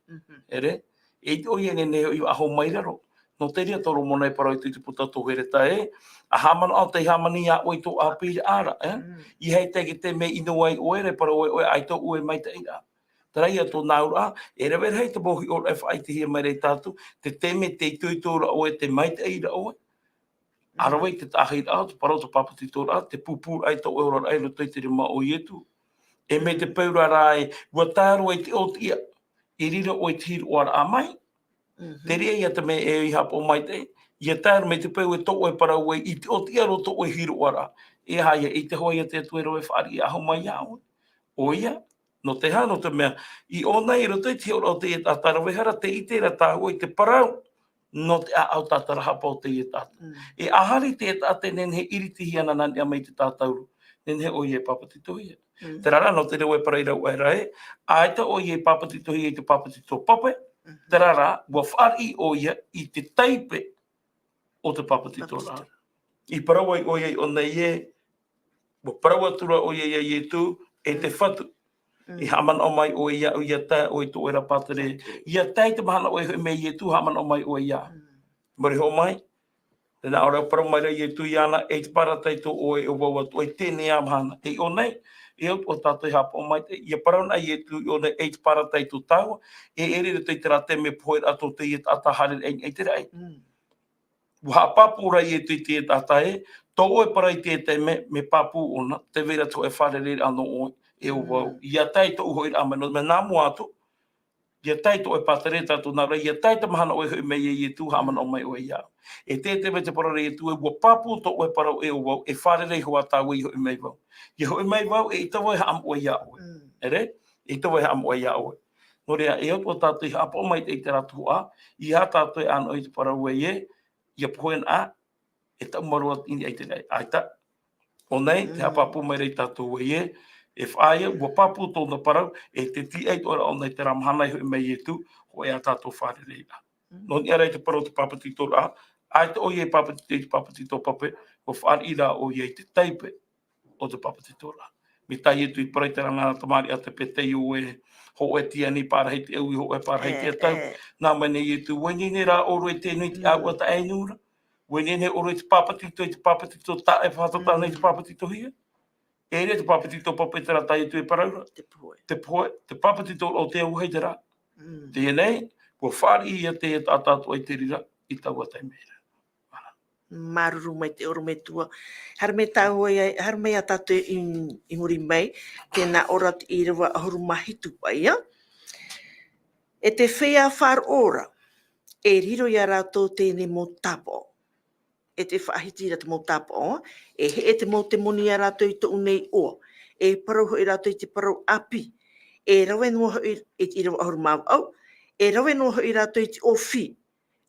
Ere? E te o iei ne i aho mai raro. No te ria toro mona e para i te puta tō here ta e, a hamana au te hamani a oi tō api ara. I hei te ki te me ino ai o ere para oe ai tō ue mai te ira. Tara ia tō naura, e rewe hei te mohi o ai te hia mai rei tātou, te teme te tuitora oe te mai te ira oe. Arawai te tāhira au, te parau papatitora, te pupur ai tō eura ai lo tei te rima o ietu. E me te peura rai, ua tāro e te o tia, i rira o te hiru o ara a mai. Te rea ia te me e i hapo mai te, ia tāro me te peu e tō e parau e, i te o tia ro tō e hiru o ara. E haia, i te hoa ia te tuero e whaari aho mai au. O ia, no te hano te mea, i o nei ro te ora o te e tātara wehara, te itera tā oi te parau, no te au tātara hapa o te e tātou. E ahari te tāte nen he iriti hiana nani a mei te tātauru. Nen he o ie papatitohi. Te rara no te reo e pareira ua era e. Aita o ie papatitohi e te papatito pape. Te rara, ua whaari o ia i te taipe o te papatito rā. I parawa o ie o nei e, ua parawa tura o ie e tu, e te whatu. I haman o mai o ia, o ia tā, o i tō era pātere. Ia tai te mahana o e me ie tu, haman o mai o ia. Mori ho mai, tēnā ora para mai rei e tui ana, e te paratai tō o e o wau atu, e tēnei a mahana. E o nei, e o tātou hapa o mai te, ia parau nei e tui o nei, e te paratai tō tāua, e ere te te rate me poe ato te i atahare e te rei. Wa papu rai e tui te tata e, tō o e parai te te me papu ona, te vera tō e whare re ano o e o wau. Ia tai tō uho i amano, me nā mua atu, ia tai tō e pātere tātou nā rei, ia tai te mahana o e hui mei e tū hamana o mai o e iau. E te me te parare e tū e ua papu tō o e parau e o wau, e whare rei hoa tāu i hui mei wau. I hui mei wau e i tawa e haam o e iau. Ere? E tawa e haam o e iau. No rea, e o tātou i hapa o mai te i te ratu a, i ha tātou e ano i te parau e ia poen a, e tau marua ini ai te rei. Aita, o nei, te hapapu mai rei tātou e e whaia, ua papu tōna parau, e te ti eit ora o nei te ramahana i hui mei e tu, ho e a tātou whare reira. No ni arei te parau te papatito rā, ai te o ie papatito pape, o whaar ira o ie te taipe o te papatito rā. Mi tai e tu i parai te rangana tamari a te petei o e ho e tia ni pārahei te eui, ho e pārahei te tau. Nā mene i tu, wenine rā oro e tēnui te au ata e nura, wenine oro e te papatito ta e whatata nei te papatito hia. E re te papatito pape te rata i tu e paraura. Te poe, te papatito o te auhei te rā. Te nei, kua whaari ia te e tātātua i te rira i taua tai mera. Maruru mai te oro me tua. Har me tau ai, har me a tātou i muri mai, tēnā ora i rewa ahuru mahitu pai, ia. E te whea whar ora, e riro i a rātou tēne mō tapo. E te whaahitira te mō tapo, e he e te mō te moni a rātou i tō unei oa, e parau i rātou i te parau api, e rawe noa i te irawa ahuru māu au, e rawe noa i rātou i te ofi,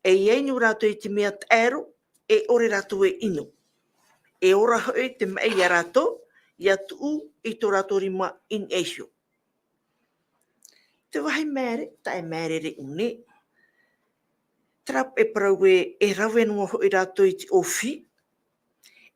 e ieinu rātou i te mea tēro, e ore rātou e ino. E ora hoi te mei a rātou, i atu i tō rātou rima in eisio. Te wahi mere, tae mere re une, trap e parau e rawe noa hoi rātou i te ofi,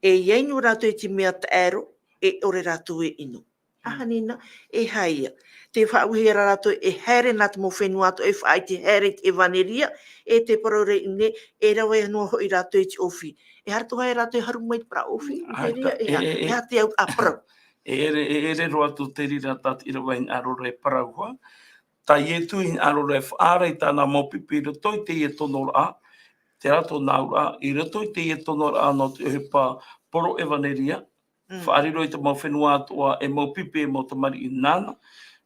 e ieinu rātou i te mea tēro, e ore rātou e ino. Ahanina, e haia. Te whauhera rātou e here nā te mō whenua ato, e whai te here te evaneria, e te parau re une, e rawe noa hoi rātou i te ofi. E harto hai rātou e haru mai te para ofi, e hati au a parau. E ere roa tu te rira tāt ira wain arora e parau hoa. Ta ie tu in arora e whaara i tāna mōpipi i rato i te ie tonora a, te rato naura a, i rato i te ie tonora a no te uhepa poro evaneria, whaariro i te mau whenua atua e mōpipi e mō te mari i nāna,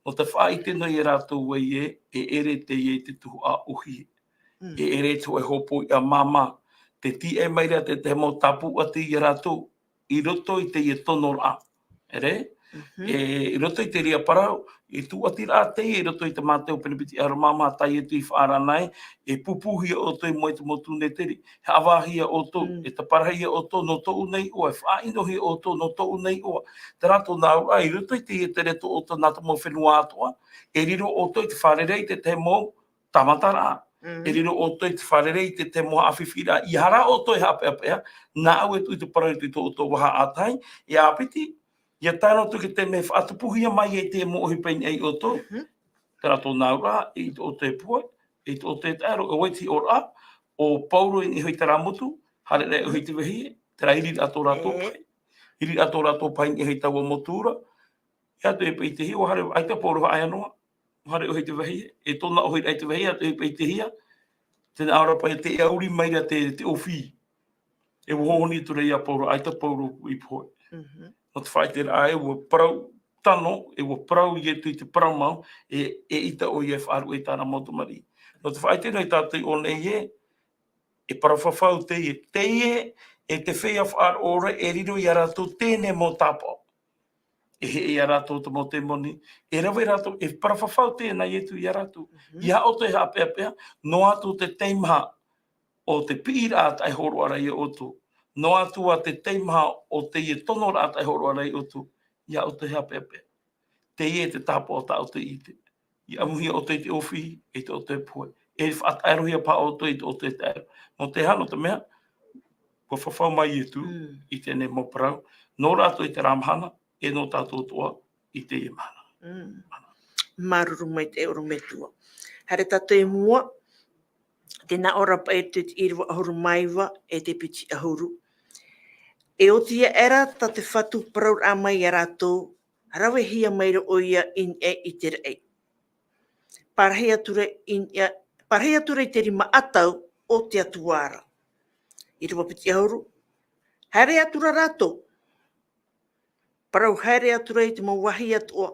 no te wha i tēnei e rato wei e ere te ie te tuhu a uhi. e ere tu e hopo i a mama, te ti e mai rea te mo tapu ati i rato, i roto i te i tono ra. Ere? I roto i te ria parau, i tu ati rā te i roto i te māteo penipiti ara mama tai e tu i whaaranai, e pupuhia o toi mo i te motu ne teri, he awahia o tō, e te parahia o tō no tōu nei oa, e whainohi o tō no tōu nei oa. Te rato nā ura, i roto i te i te reto o tō nata mo whenua atoa, e riro o tō i te wharerei te te mo tamatara. E riro o tō i te wharerei te te mo awhiwhira, i hara o tō i hape apea, nā au e tu i te parau i tō o tō waha ātai, e āpiti, ia tāno tu ki te me whaatupuhia mai e te mo ohi pein ei o tō. Te rato nā ura, i o te pua, i o te tāro, o waiti o rā, o pauro i hoi te ramutu, hare rei o hoi te wehi, te rai riri ato rato pai. Riri ato rato pai i hoi taua motura. Ia tu e pei te hi, o hare aita pauro ha aia noa, hare o hoi te wehi, e tōna o hoi rei te wehi, atu e pei te hia, te aura pai te auri mai rea te ofi. E wohoni tu rei a pauro, aita pauro i poi. No te whai te rā e ua parau tano, e ua parau i e tu i te parau mau, e ita o i e whaaru e tāna motumari. No te whai te rei tātei o nei e parau whawhau te e te whea whaaru ora e riro i a rātou tēne mō tāpau. E he i a rātou te mō te moni, e rawe rātou, e parau whawhau tēnei e tu i a rātou. Ia o te hapea pea, no atu te teimha o te pira tai horo ara i o tu. No atua te teimha o te i tono rā tai horo ara i o tu. Ia o te hapepe. Te i te tāpo o ta o te ite. Ia muhi o te ofi e te o te pue. E whaatairohia pa o te o te taero. No te hano te mea, ko whawhau mai i tu i tēnei mo parau. No rātou i te rāmhana, e no tātou toa i te i mana. Maruru mai te euro me tua. Hare tātou e mua, tēnā ora pa e te irwa ahuru maiwa e te piti ahuru. E o tia era ta te whatu paraur a mai a rātou, rawe hia maira o ia in e i te rei. Parahia ture i te rima atau o te atuara. I rua piti ahuru, haere atura rātou. Parau haere atura i te mawahi atua,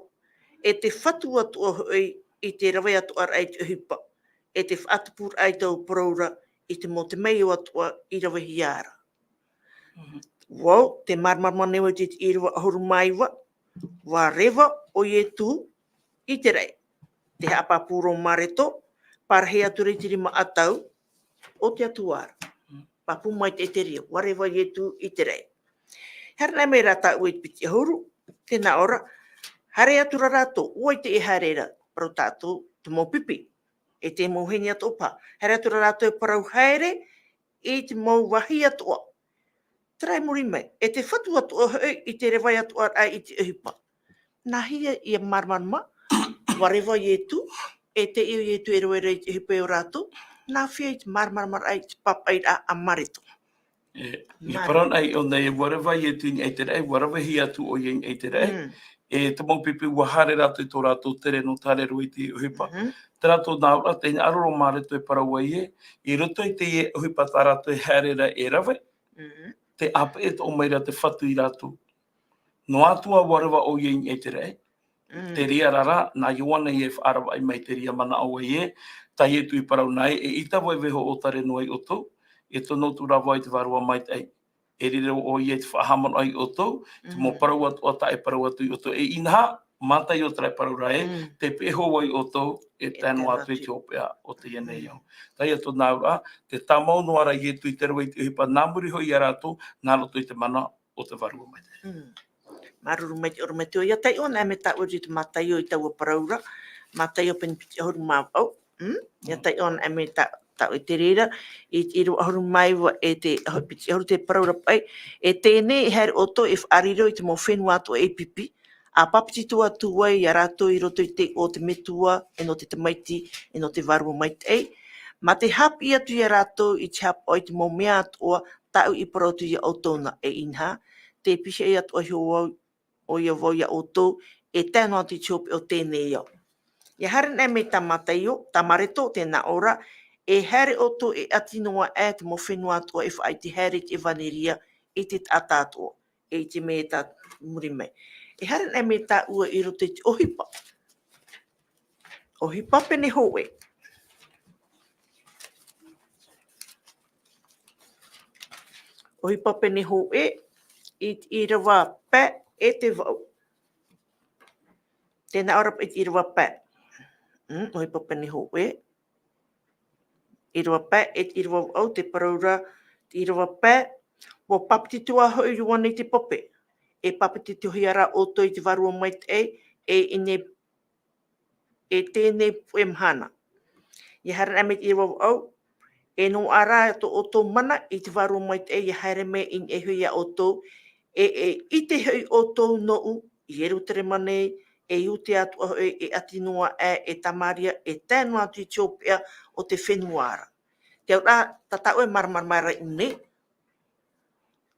e te whatu atua hoi i te rawe atua ai te uhipa. E te whaatupur ai tau paraura i te mo te mei o atua i rawe hiara. Wow, te marmarma newa te irwa ahuru maiwa, wa rewa o ie tu i te rei. Te hapapuro mareto, parahea ture te rima atau o te atuara. Papu mai te ria, wa rewa ie tu i te rei. Hara nei mei rata ui piti ahuru, tēnā ora, hare atura rato, oi te e harera, parau tātou te mō pipi, e te mō heni atopa. Hare atura rato e parau haere, e te mō wahi atoa. Trai muri mai, e te whatu atua hoi i te rewai atua ai i te uhipa. Nā hia i a marmarma, warewa i e tu, e te iu i e tu e roere i te uhipa o rātou, nā whia i te marmarma ai te papai a marito. I parau ai o nei, warewa i e tu i te rei, warewa hi atu o i te rei, e te maupipi ua hare rātou i tō rātou tere no tāre roi te uhipa. Te rātou nā ura, te aroro mareto e parau ai i roto i te uhipa tā rātou e harera e rawe, te apa e o meira te whatu i rātou. No atua warewa o i te rei, te ria rara, nā iwana i e whaarawa i mai te ria mana au tai e tu i parau nai, e ita wai weho o tare noai o tau, e tono tu rawa i te warua mai tei. E riro o i e te whahamana ai o tau, te mō parau atu o tae parau atu i o tau. E inaha, mātai o trai parau rai, te peho wai o tau, e tēnu atu i te opea o te ienei au. Tai atu nā ura, te tamau no ara i e tu i te rua i te uhipa, nā muri hoi i a rātou, nā roto i te mana o te warua mai tei. Maruru mai te ora mai te o ia tai o, nā me tā uri te mātai o i taua paraura, mātai o penipiti ahuru māwau. Ia tai o nā me tā o te reira, i ru ahuru maiwa e te piti ahuru te paraura pai, e tēnei i haere oto e whaariro i te mō whenua ato e pipi, a papiti tua tuai i a rātou i roto i te o te metua, e no te maiti, e no te warua mai tei. Ma te hapi atu i a rātou i te hapa o i te mō mea atoa, tau i parautu i a autona e inha, te pishe i atu ahi o ia wau i a otou, e tēnu atu i te hopi o tēnei au. Ia hare nei me tā matai o, tā mareto tēnā ora, e here oto e atinoa e te mō whenua atoa e whai te here te evaneria i te tātātoa, e te me tā muri mai. E hare nei me tā ua i roto i te ohipa. Ohipa pene hoe. Ohi papene ho i rawa pē e te vau. Tēnā ora i rawa pē. Ohi papene ho i rawa pē i rawa au te paraura i rawa pē. Wa papiti tua hoi rua nei te pope. E papiti tuhi ara o toi te varua mai te e tēnei e mhana. I hara ame i rawa au, e no ara to o tō mana i te varua mai te i haere me in e hui a o tō, i te hui o tō nou, i eru tere manei, e iute atu aho e atinua e tamaria, e tēnu atu i tiopia o te whenuara. Te au rā, tatau e maramarmara i ne,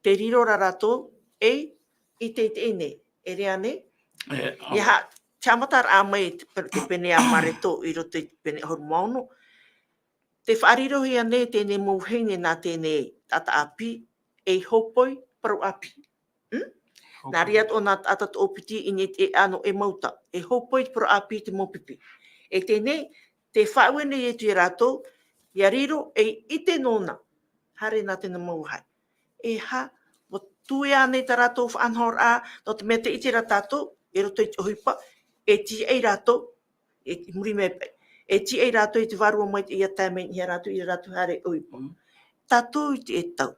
te riro rarato, i te ene, e rea ne, ia tiamata ar amai te pene a mareto i roto i pene horumaono. Te whaarirohi ane tēnei mouhine nā tēnei tata api, e hopoi paru api. Nā riat o nā atat opiti i ne te ano e mauta, e hopoi paru api te mopipi. E tēnei, te whauene e tu i rato, ia riro e ite nona, hare nā tēnei mauhai. E ha, o tue ane ta rato whaanhor a, no te mea te iti ratato, e roto i te ohipa, e ti ei rato, e muri me pai. E ti ei rato i te varua mai te ia tāmei i rato hare ohipa. Tato i te e tau.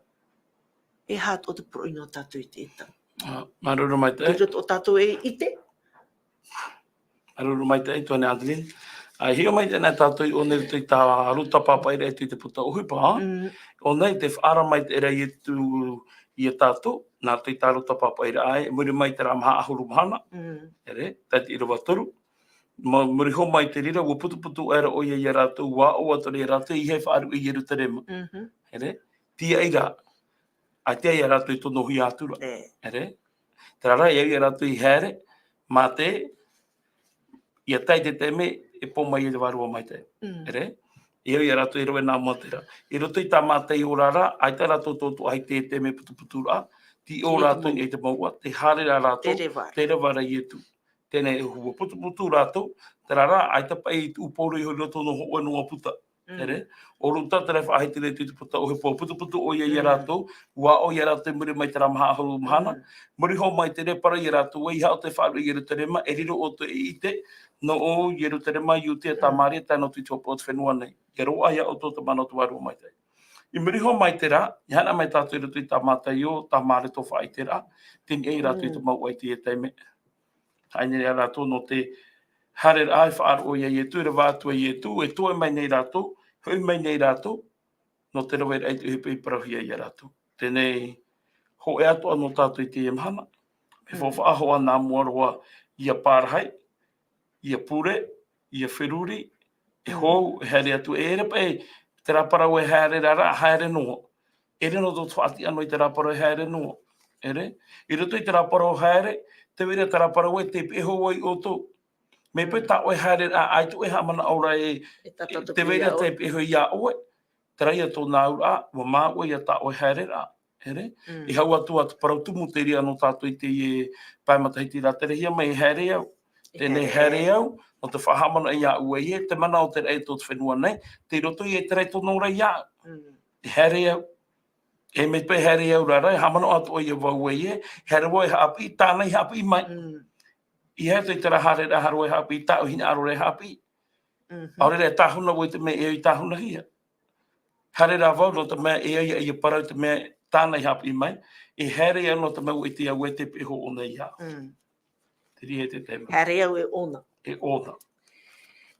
E hat o te proino tato i te e tau. Maruru mai te. I roto o tato e ite. Maruru mai te, tuane Adeline. Hio mai tēnā tātou i o nei tui tā ruta pāpaira e tui te puta uhipa. O nei te whaara mai te era i tu i a tātou, nā tui tā ruta pāpaira ai, muri mai te rā maha ahuru mahana. Ere, tati i rawa toru. Muri ho mai te rira, ua putu era o ia rātou, wā o atore i rātou, i hei whaaru i eru te rema. Ere, tia i rā. A tia i rātou i tono hui ātura. Ere, te rara i rātou i here, mā te, i a tai te teme, e pō mai i te warua mai te. Ere, i rātou i rawe nā matera. I roto i tā mātei o rara, ai tā rātou tōtu ai te teme putu rā, ti o rātou i te maua, te hare rā rātou, te rewara i etu. Tēnei hua putu rātou, te rara, ai ta pai i uporu i hoi roto no hoa noa puta. Ere, o ruta te rewa ahiti le tu puta o he pō putu o ia rātou, ua o ia rātou muri mai te ramaha ahuru mahana, muri ho mai te repara i rātou, i hao te whaaru i eru te rema, e riro o te ite, no o i eru te rema i utea tā maria, tāna tui tōpō te whenua nei. Ke roa ia o tō te mana tu warua mai te. I muri ho mai te rā, i hana mai tātou i rutu i tā mātai o, tā māre tō whaai te rā, tini ei rātou i te mau ai te e teime. Haine rea rātou no te hare ai whaaru o ia i etu, rewa atua i etu, e toi mai nei rātou, hui mai nei rātou, no te rawe ai te hipi i parahia i rātou. Tēnei, ho e atua no tātou i te imhana, me whawha ahoa nā muaroa i a pārhai, i a pure, i a whiruri, e hou, e haere atu, e ere pai, te raparau e haere rara, haere noa. Ere no tō whaati anō i te raparau e haere noa. Ere, i roto i te raparau haere, te wera te raparau e te peho ai o tō. Me pe ta oe haere a ai tu e hamana aura te wera te peho i a oe. Te rai a tō nāu a, wa mā oe i a ta oe haere a. Ere, i hau atu atu parau tumu te ria no tātou i te paimatahiti rā te rehia mai haere au. Tēnei haere au, no te whahamana i a ua i te mana o te rei tō te whenua nei, te roto i te rei tō nōra i a. Haere au. E me pe haere au rara, hamana atu o i a wau e, haere wai hapi, tānei hapi mai. I hea te tera hare ra haro e hapi, tau hina aro re hapi. Aore re tahuna woi te mea e i tahuna hia. Hare ra wau no te mea e i a parau te mea tānei hapi mai, e here au no te mea i te au e te peho o nei hea. Te ri he te tema. Hare au e ona. E ona.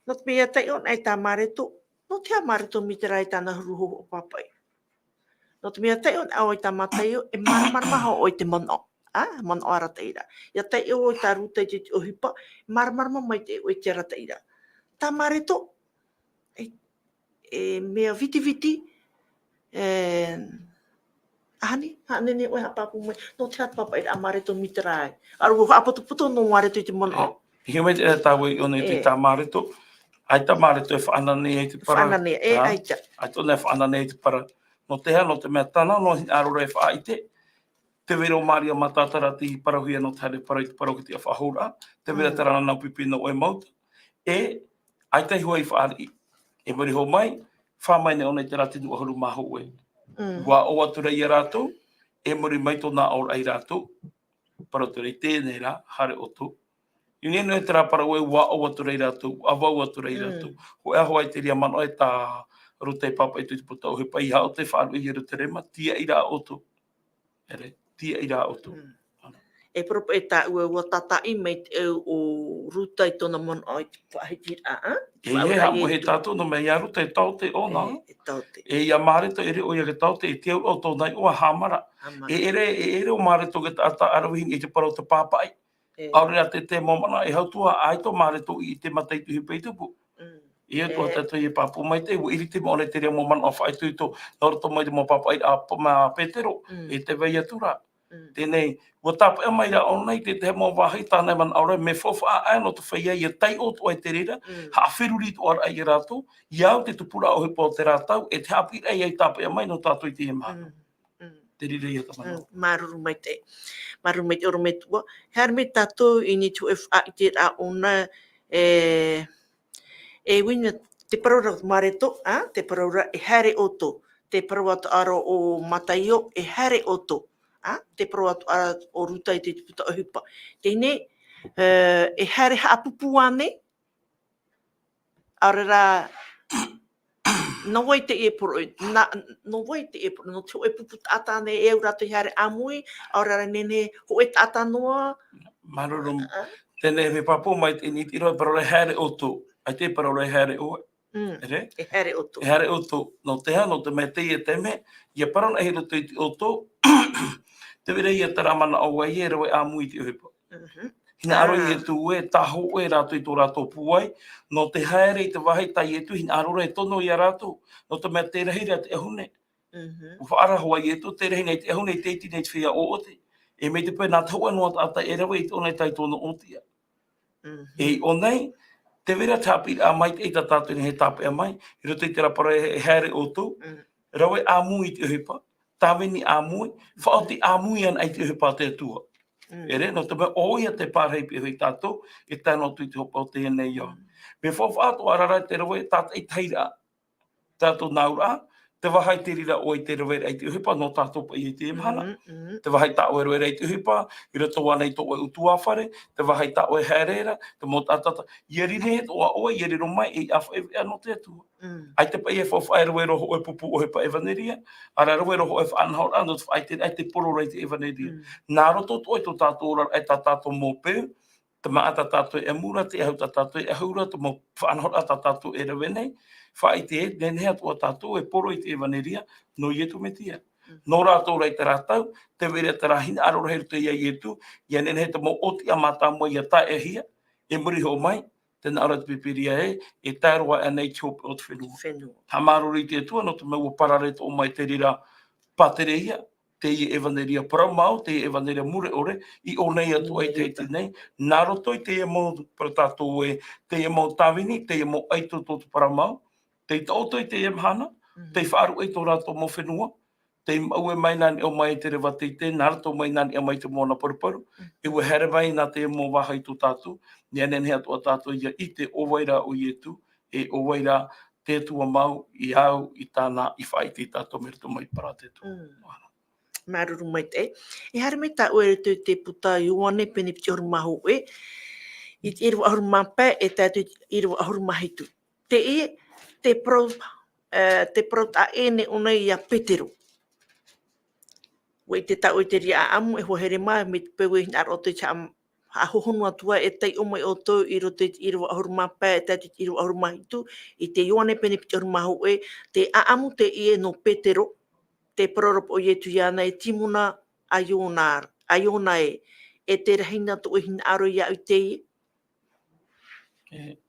No te mea tai on ai tā mareto, no te a mareto mi te rai tāna ruho o papai. No te mea tai on au ai tā matai o, e maramaha o i te mana. Man o arataira. Ia tai e o i tā ruta i te ohipa, marmarama mai te o i te arataira. Tā mareto, mea viti, hane ne o hapapu mai, no te hatapapai a mareto mi te rai. Aru hapaputo no mareto i te mana. Hio mai te tāwai o nei te tā mareto, ai tā mareto e whaanane e te para. Whaanane, aita. Ai tōna e whaanane e te para. No te hea, no te mea tāna, no aro e whaaite. Te wera o Maria Matatara ti parahuia no tare para i te parauki a whahora, te wera te rana nau pipina o e mauta, ai tai hua i whaari, e muri ho mai, whamai ne o nei te rati nua huru maho e. Wa o atura i a rātou, e mori mai tōna aur ai rātou, para te rei tēnei rā, hare o tō. I nenu e tērā para ue ua au atu rei rātou, awau atu rei rātou. Ho e aho ai te ria mano e tā rutei papa i tu puta o he pai hao te whaaru i heru te rema, tia i rā o tō. Ere, tia i rā o tō. E propo e tā ua tatai mei te au o ruta i tōna mono ai te whahiti a? E he ha mo he tātou no mea ia ruta e tau te o nā. E tau te. E ia māreto ere o ia ke tau te e te au o tōnai o a hamara. E ere o māreto ke ata arawihingi i te parau te pāpai. Aurera te momana e hautua ai tō māreto i te matai tuhi peitupu. Ia tō tato i papu mai te ua iri te mo ne te rea momana o whai tui tō naurato mai te mo papai a Petero e te vei atura. Tēnei, ua tāpa e mai ra o nei te te mo wahai tānei man aurei me fofa a no te whaia i a tai o tō ai te rera, ha whiruri tō ara ai e rātou, iau te tupura o he pō te rātau, e te hapi ai ai tāpa e mai no tātou i te he mana. Te rira i a tamana. Maruru mai te. Maruru mai te oro me tua. Hea me tātou i ni tu e wha i te rā ona e wina te paraura o mareto, te paraura e hare o tō. Te paraura aro o mataio e hare o tō. Te paraura o ruta i te puta o hupa. Tēnei, e hare haapupu ane, arera no wai te e poro, no wai te e poro, no te e pupu tātane e au rato i hare amui, arera nene ho e tātanoa. Maruru, tēnei me papu mai te ni tiro e paraura hare o tō. Ai te paraura hare o ere? E hare o tō. E hare o tō. No te hea, no te me te i e te me, ia parauna e hiro te o tō, te vere ia te ramana o wai e rawe amui te uhipa. Hina aro i e tu e taho e rātou i tō rātou puai, no te haere i te wahi tai e tu, hina aro e tono i a rātou, no te mea te rahira te ehune. Whaara hoa i e tu, te rahina i te ehune i te iti nei te whia o ote. E mei te pēr nā tau anua ata e rawe i tōna i tai tōna otia. E o nei, te vera tāpira a mai te eita tātou ni he tāpe a mai, i roto i te rapara e haere o tō, rawe amui i te uhipa, tāweni amui, whaoti amui an ai te uhipa te atua. Ere, no te mea oia te pārhei pi hui tātou, e tāno tui te hopa o te nei iau. Me whawhāto ararai te rawe, tātai taira, tātou naura, te wahai te rira o i te rawe rei te uhipa, no tātou pa i te imhana. Te wahai tā oe rei te uhipa, i roto wana i tō oe utuawhare, te wahai tā oe herera, te mo tātata, i rine he toa oe, i riro mai, i awha e ano te atua. Ai te pa i e whawhai rawe roho e pupu o he pa evaneria, ara rawe roho e whanhau rano, ai te poro rei te evaneria. Nā roto tō e tō tātou ora, ai tā tātou mō pēu, te maa tā tātou e mura, te ahau tā tātou e ahura, te mo whanhau tā tātou e rawe nei, whai te e, nenea tō tātou e poro i te evaneria, no i etu me tia. No rātou rei te rātau, te vere te rahina arora heru te ia i etu, ia nene he te mo oti a mata mo i a tae e hia, e muri ho mai, tēnā ora te pipiria e tāroa e nei te hope o te whenua. Ha marori te atua, no te mau parare tō mai te rira patere ia, te i evaneria paramau, te i evaneria mure ore, i o nei atu ai te nei, nā roto i te e mo para tātou e, te e mo tāwini, te e mo aitu tō te paramau, te i tauto i te e mhana, te i whaaru i tō rātou mo whenua, te i mau e mai nani o mai te rewa te te, nā rato mai nani o mai te mōna paruparu, e ua here mai nā te e mō wahai tō tātou, ni anen hea tō tātou ia i te owaira o ietu, e owaira te tua mau i au i tāna i whai te tātou merito mai para te tō. Maruru mai te. E hare mai tā ue te puta i uane pene piti horu mahu e, i te iru ahuru mapē e tātou iru ahuru mahitu. Te e, te pro ta ene ona i a Petero. Wei te tau i te ria amu e hoa here mai, me te pewe hina aro te cha ahohonu atua e tei omai o tō i roto i iru ahuru mapē e tātou iru ahuru mahitu, i te ione pene piti horu mahu e, te aamu te ie no Petero, te proropo o ietu iana e timuna aiona e te rahina to e hina aro ia i te ie.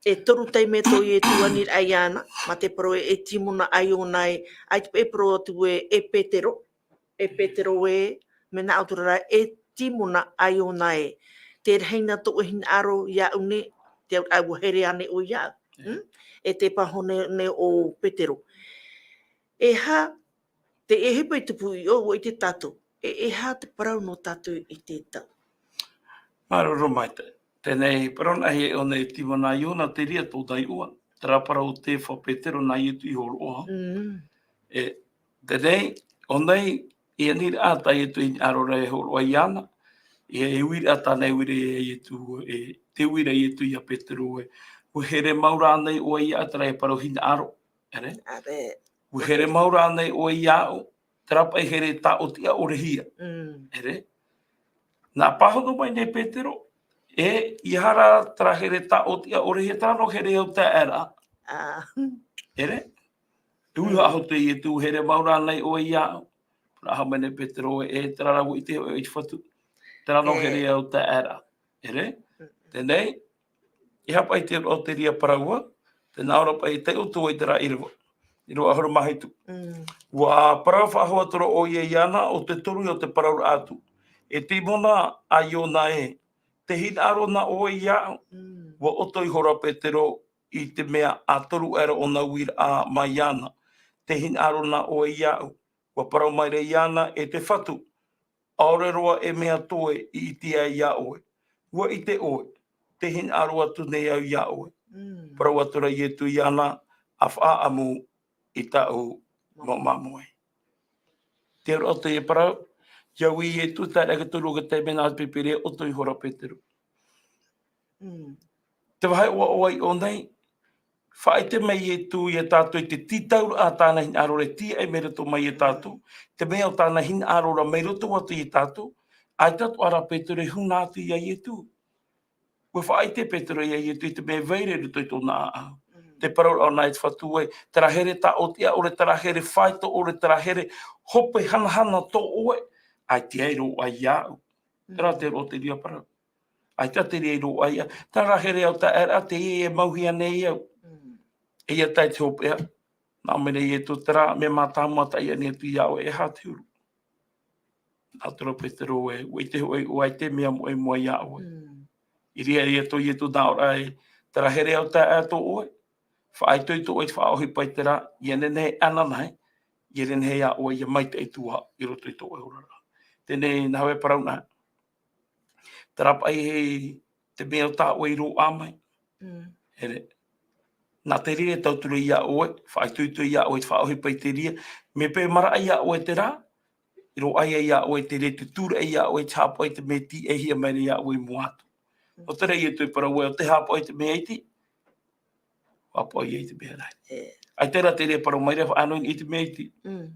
E toru tei me to ietu anir aiana, ma te pro e timuna aiona ai te pro atu e Petero me nā autorara e timuna aiona te rahina to e hina aro ia une, te au here ane o ia, e te pahone ne o Petero. E ha, te e hepa i te pui o i te tātou. E hā te parau no tātou i te tau. Maruru mai te. Tēnei parona he o nei timona i ona te ria tō tai ua. Te rapara o te whapetero nai etu i horo oha. E tēnei, o nei ia ni ata e tu arora e horo ai ana e uira ata nei uire e tu e te uira e tu ia Petero e o here maura nei o ia atra e paro hina aro ere Are. o here maura nei o ia o trapa e here ta o tia orehia ere na paho no mai nei Petero e ihara tra here ta o tia orehia tra no here o ta era ere tu aho te e tu here maura nei o ia na ha mene Petero e tra ra i te o i fatu tra no here o ta era ere tenei i hapa i te o te ria paraua te naora pa i te o tu i te ra iriwa i roa horo mahi tu wa parau whahoa toro o ia iana o te turu o te parau atu e te mona a iona e te hina aro na o ia wa oto i hora Petero i te mea a toru era o na uira a mai ana te hina aro na o ia wa parau mai re iana e te whatu aore roa e mea toe i tia ia oe wa i te oe te hina aro atu nei au ia oe parau atura i e tu iana a wha amu i tau mo mamoe. Te ora o te e parau, iau i e tu tai raka turu ka te mena pipire o tui hora Petero. Te wahai oa i o nei, whaai te mei e tu i e tātou i te titauru a tāna hin arora ti ai mei roto mai e tātou, te mea o tāna hin arora mei roto atu i tātou, ai tatu ara Petero i huna atu i ai e tu. Ua whaai te Petero i ai e tu i te mea veire roto i tōna a au. Te parau au nai te whatu e, tera here ta o tia, ore tera here whaito, ore tera here hope hana to oe, ai te aero ai iau. Tera te ro te ria parau. Ai ta te ria ai iau. Tera here au ta era te e mauhia nei iau. E ia tai te hope ea. Nā mene i e tu tera, me mātāmua ta ia ne tu iau e ha te uru. Nā tera Petero e, ui te hoi, ui te mea moe mua iau e. I ria i e tu nā ora e, tera here au ta ea to oe. Whaai tui tu oit whaohi pai te rā, i ane nei ana nei, i ane nei a oa i a maita i tua i roto i tō e horara. Tēnei nā hau e parau nā. Te rapa i hei te mea o tā oe i ro āmai. Here. Nā te ria e tauturu i a oe, whaai tui tu i a oe i whaohi pai te ria, me pe mara i a oe te rā, i ro ai a oe te ria, te tūra i a oe te hapa i te me ti e hia mai i a oe muatu. O te rei e tui parau oe, o te hapa i te me eiti, apa i te mea rai. Ai tera te rea parau mai rea whaanoin i te mea iti.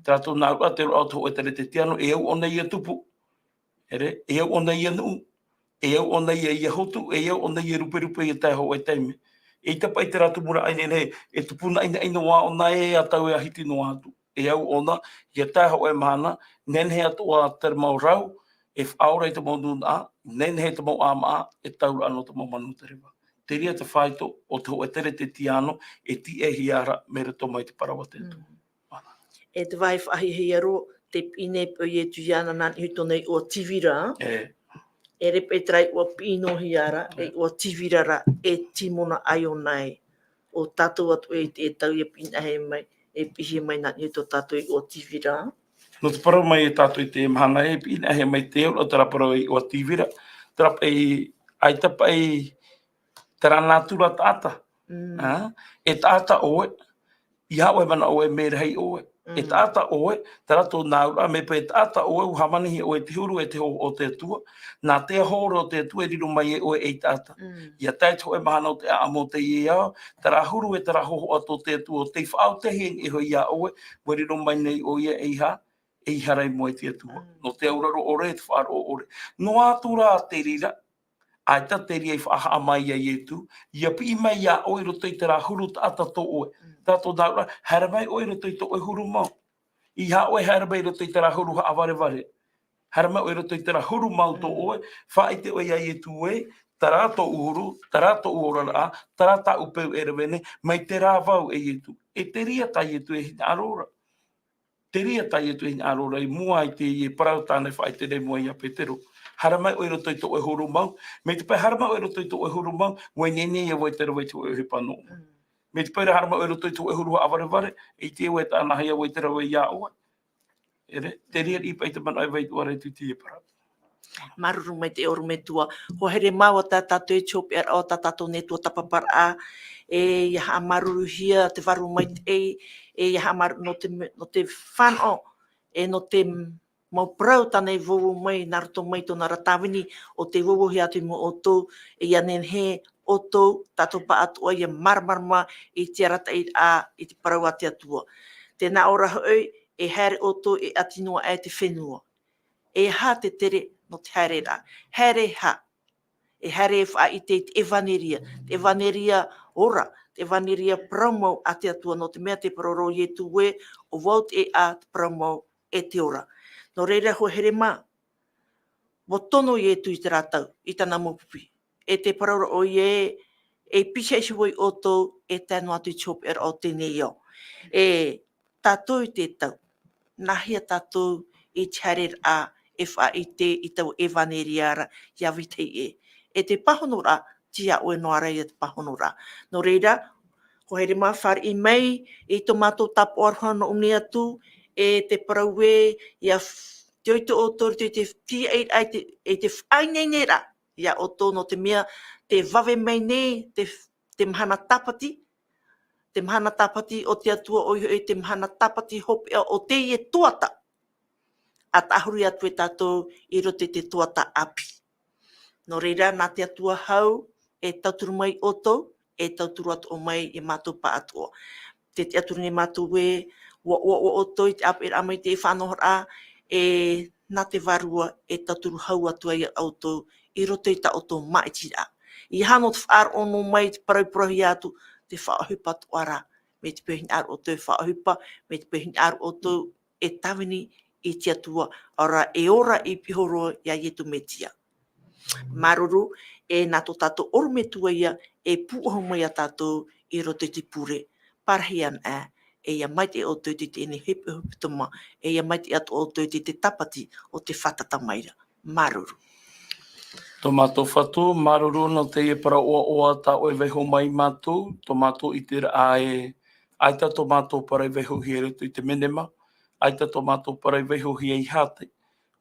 Tera tō nā ua te roa tō e tere te tiano, e au ona i a tupu. Ere, e au ona i a nuu. E au ona i a hotu, e au ona i a ruperupe i a tai ho e teime. E ta pai te ratu mura aine nei, e tupuna aina wā ona e a tau e a hiti no atu. E au ona, i a tai ho e mana, nen he atu a tere mau rau, e whaora i te mau nuna, nen he te mau ama, e taura ano te mau manu te rewa. Te ria te whaito o te hoe tere te tiano e ti e hiara me reto mai te parawa tēntu. E te vai whahi hiaro te pine po i e tu iana nāni huto nei o tivira. E repe trai o pino hiara e o tivira ra e timona ai o nei. O tātou atu e te tau i a pina he mai, e pihi mai nāni huto tātou i o tivira. No te parau mai e tātou i te mahana e pina he mai te o tera parau i o tivira. Tera pai, ai tapa i tera nātura tāta. E tāta oe, i hawe mana oe me rei oe. E tāta oe, tera tō nāura, me pe tāta oe u hamanihi oe te huru e te ho o te atua. Nā te horo o te atua e riro mai e oe e tāta. Ia taito e mahana o te amo te i au, tera huru e tera hoho ato te atua. Te whaau te heng e hoi a oe, mo riro mai nei oe e iha, e iharai mo e te atua. No te auraro ore, te whaaro ore. No ātura te rira, ai ta te ria i whaaha mai a ietu, ia pi mai a oi roto i te rā huru tāta tō oe. Tātō nāura, hara mai oi roto i tō oe huru mau. I ha oe hara mai roto i te rā huru ha aware ware. Hara mai oi roto i te rā huru mau tō oe, whaai te oe a ietu oe, tā rā tō uhuru, tā rā tō uorara, tā rā tā upeu e rewene, mai te rā vau e ietu. E te ria tā ietu e hina arora. Te ria tā ietu e hina arora i mua i te i e parau tāne whaai te rei mua i a Petero. Hara mai oi roto i tō e huru mau. Me te pai hara mai oi roto i tō e huru mau, wai nene ia wai te rawai tō e hipano. Me te pai hara mai oi roto i tō e huru aware ware, e te wai tā nahi a wai te rawai ia oa. Ere, te ria i pai te mana ai wai tuare tu tia para. Maruru mai te oru me tua. Ho here mau a tā tātou e chopi ar o tā tātou ne tua tapapara a, e iaha maruru hia te waru mai te e iaha maruru no te whano, e no te mau prau tanei vovo mai, naruto mai tona ratawini, o te vovo hi atu mo oto, e ia nen he oto, tato pa atu ia marmarma, i te rata i te parau ati atua. Tēnā ora hoi, e here oto e atinua e te whenua. E ha te tere no te here rā. Here ha. E here e wha i te evaneria. Te evaneria ora. Te evaneria promo a te atua no te mea te paroro i e tuwe o vaut e a te promo e te ora. No reira ho here mā. Mo tono i e tu i te rātau, i tana mopupi. E te paroro o i e pisha isi woi oto e tēnu atu i chop o tēnei o. E tātou i te tau. Nahia tātou i te here a e wha i te i tau evaneria ia vitei e. E te pahono rā, tia oe no ara i te pahono rā. No reira, ho here mā whare i mei, i tō mātou tapo arha no uni atu, e te parauwe, ia te oito o tōru te whia e te whainei nei rā. Ia o tō no te mea, te vave mei nei, te mahana tapati, te mahana tapati o te atua o e te mahana tapati hopi o te i e tuata. A tahuri atu e tātou i rote te tuata api. No reira, nā te atua hau, e tauturu mai oto, e tauturu atu o mai e mātou pa atua. Te aturu ni mātou we, wa oto i te api e amai te e whanohora, e nā te varua e tauturu hau atua i auto, i roto i ta oto maitira. I hano te whaar ono mai te parauprohi atu, te whaohupa tu ara, me te pehin ar o te whaohupa, me te pehin ar o te e tawini i te atua, ora i pihoro ia ietu metia. Maruru, e nā tō tātou orme tua ia, e puoho mai a tātou i roto te pure, parahian e ia maiti o tō te ene hepe tuma, e ia maiti atu o tō te tapati o te whatatamaira. Maruru. Tō mātou whatu, maruru no te e para oa tā oe veho mai mātou, tō mātou i te a e aita tō mātou para veho hi e i te menema, aita tō mātou para veho hi e i hate,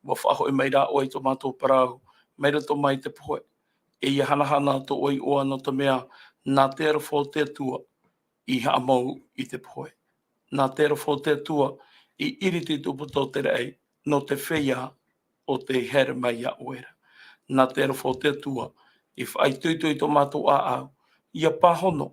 wa whaho e mai rā oe tō mātou parau, mai rato mai te poe, e ia hanahana tō oi oa no te mea, nā te ara whō te atua i haamau i te poe. Nā te ara whō te atua i iri te tupu tō te rei, no te whea o te here mai a oera. Nā te ara whō te atua, i whai tuitui tō mātou a au, ia pahono,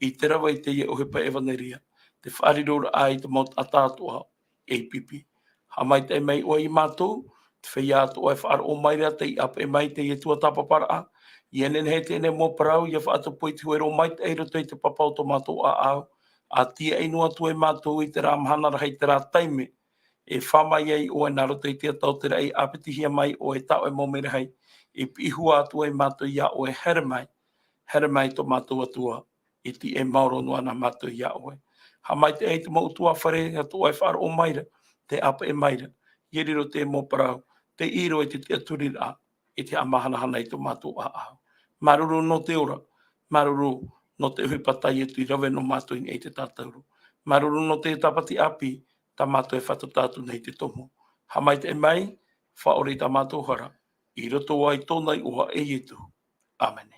i te rawa i te ia ohepa evaneria, te wharirora ai te mot a tātua e pipi. Ha mai te mei o i mātou, te whea atua e whaar o maira te i ap e mai te i tua tapapara a, i enen he tēne mō parau, ia whaata pui te huero mai te eiro te papau tō mātou a au, a tia inu atu e mātou i te rā mahana rahai te rā taime, e whamai ei o e naro te tia tau te rei apetihia mai o e tau e mōmere hei, e pihua atu e mātou ia o e here mai tō mātou atua, i ti e mauro noa na mātou ia o e. Ha mai te eite mō utua whare, atu ai whare o maira, te apa e maira, i riro te mō parau, te iro e te aturi a, i te amahanahana i tō mātou a au. Maruru no te ora, maruru no te uhipatai e tui rawe no mātou i te tātauru. Maruru no te tapati api, ta mātou e whatatatu nei te tomo. Ha mai te mai, whaore ta mātou hara, i roto ai tōnai ua e tu. Amen.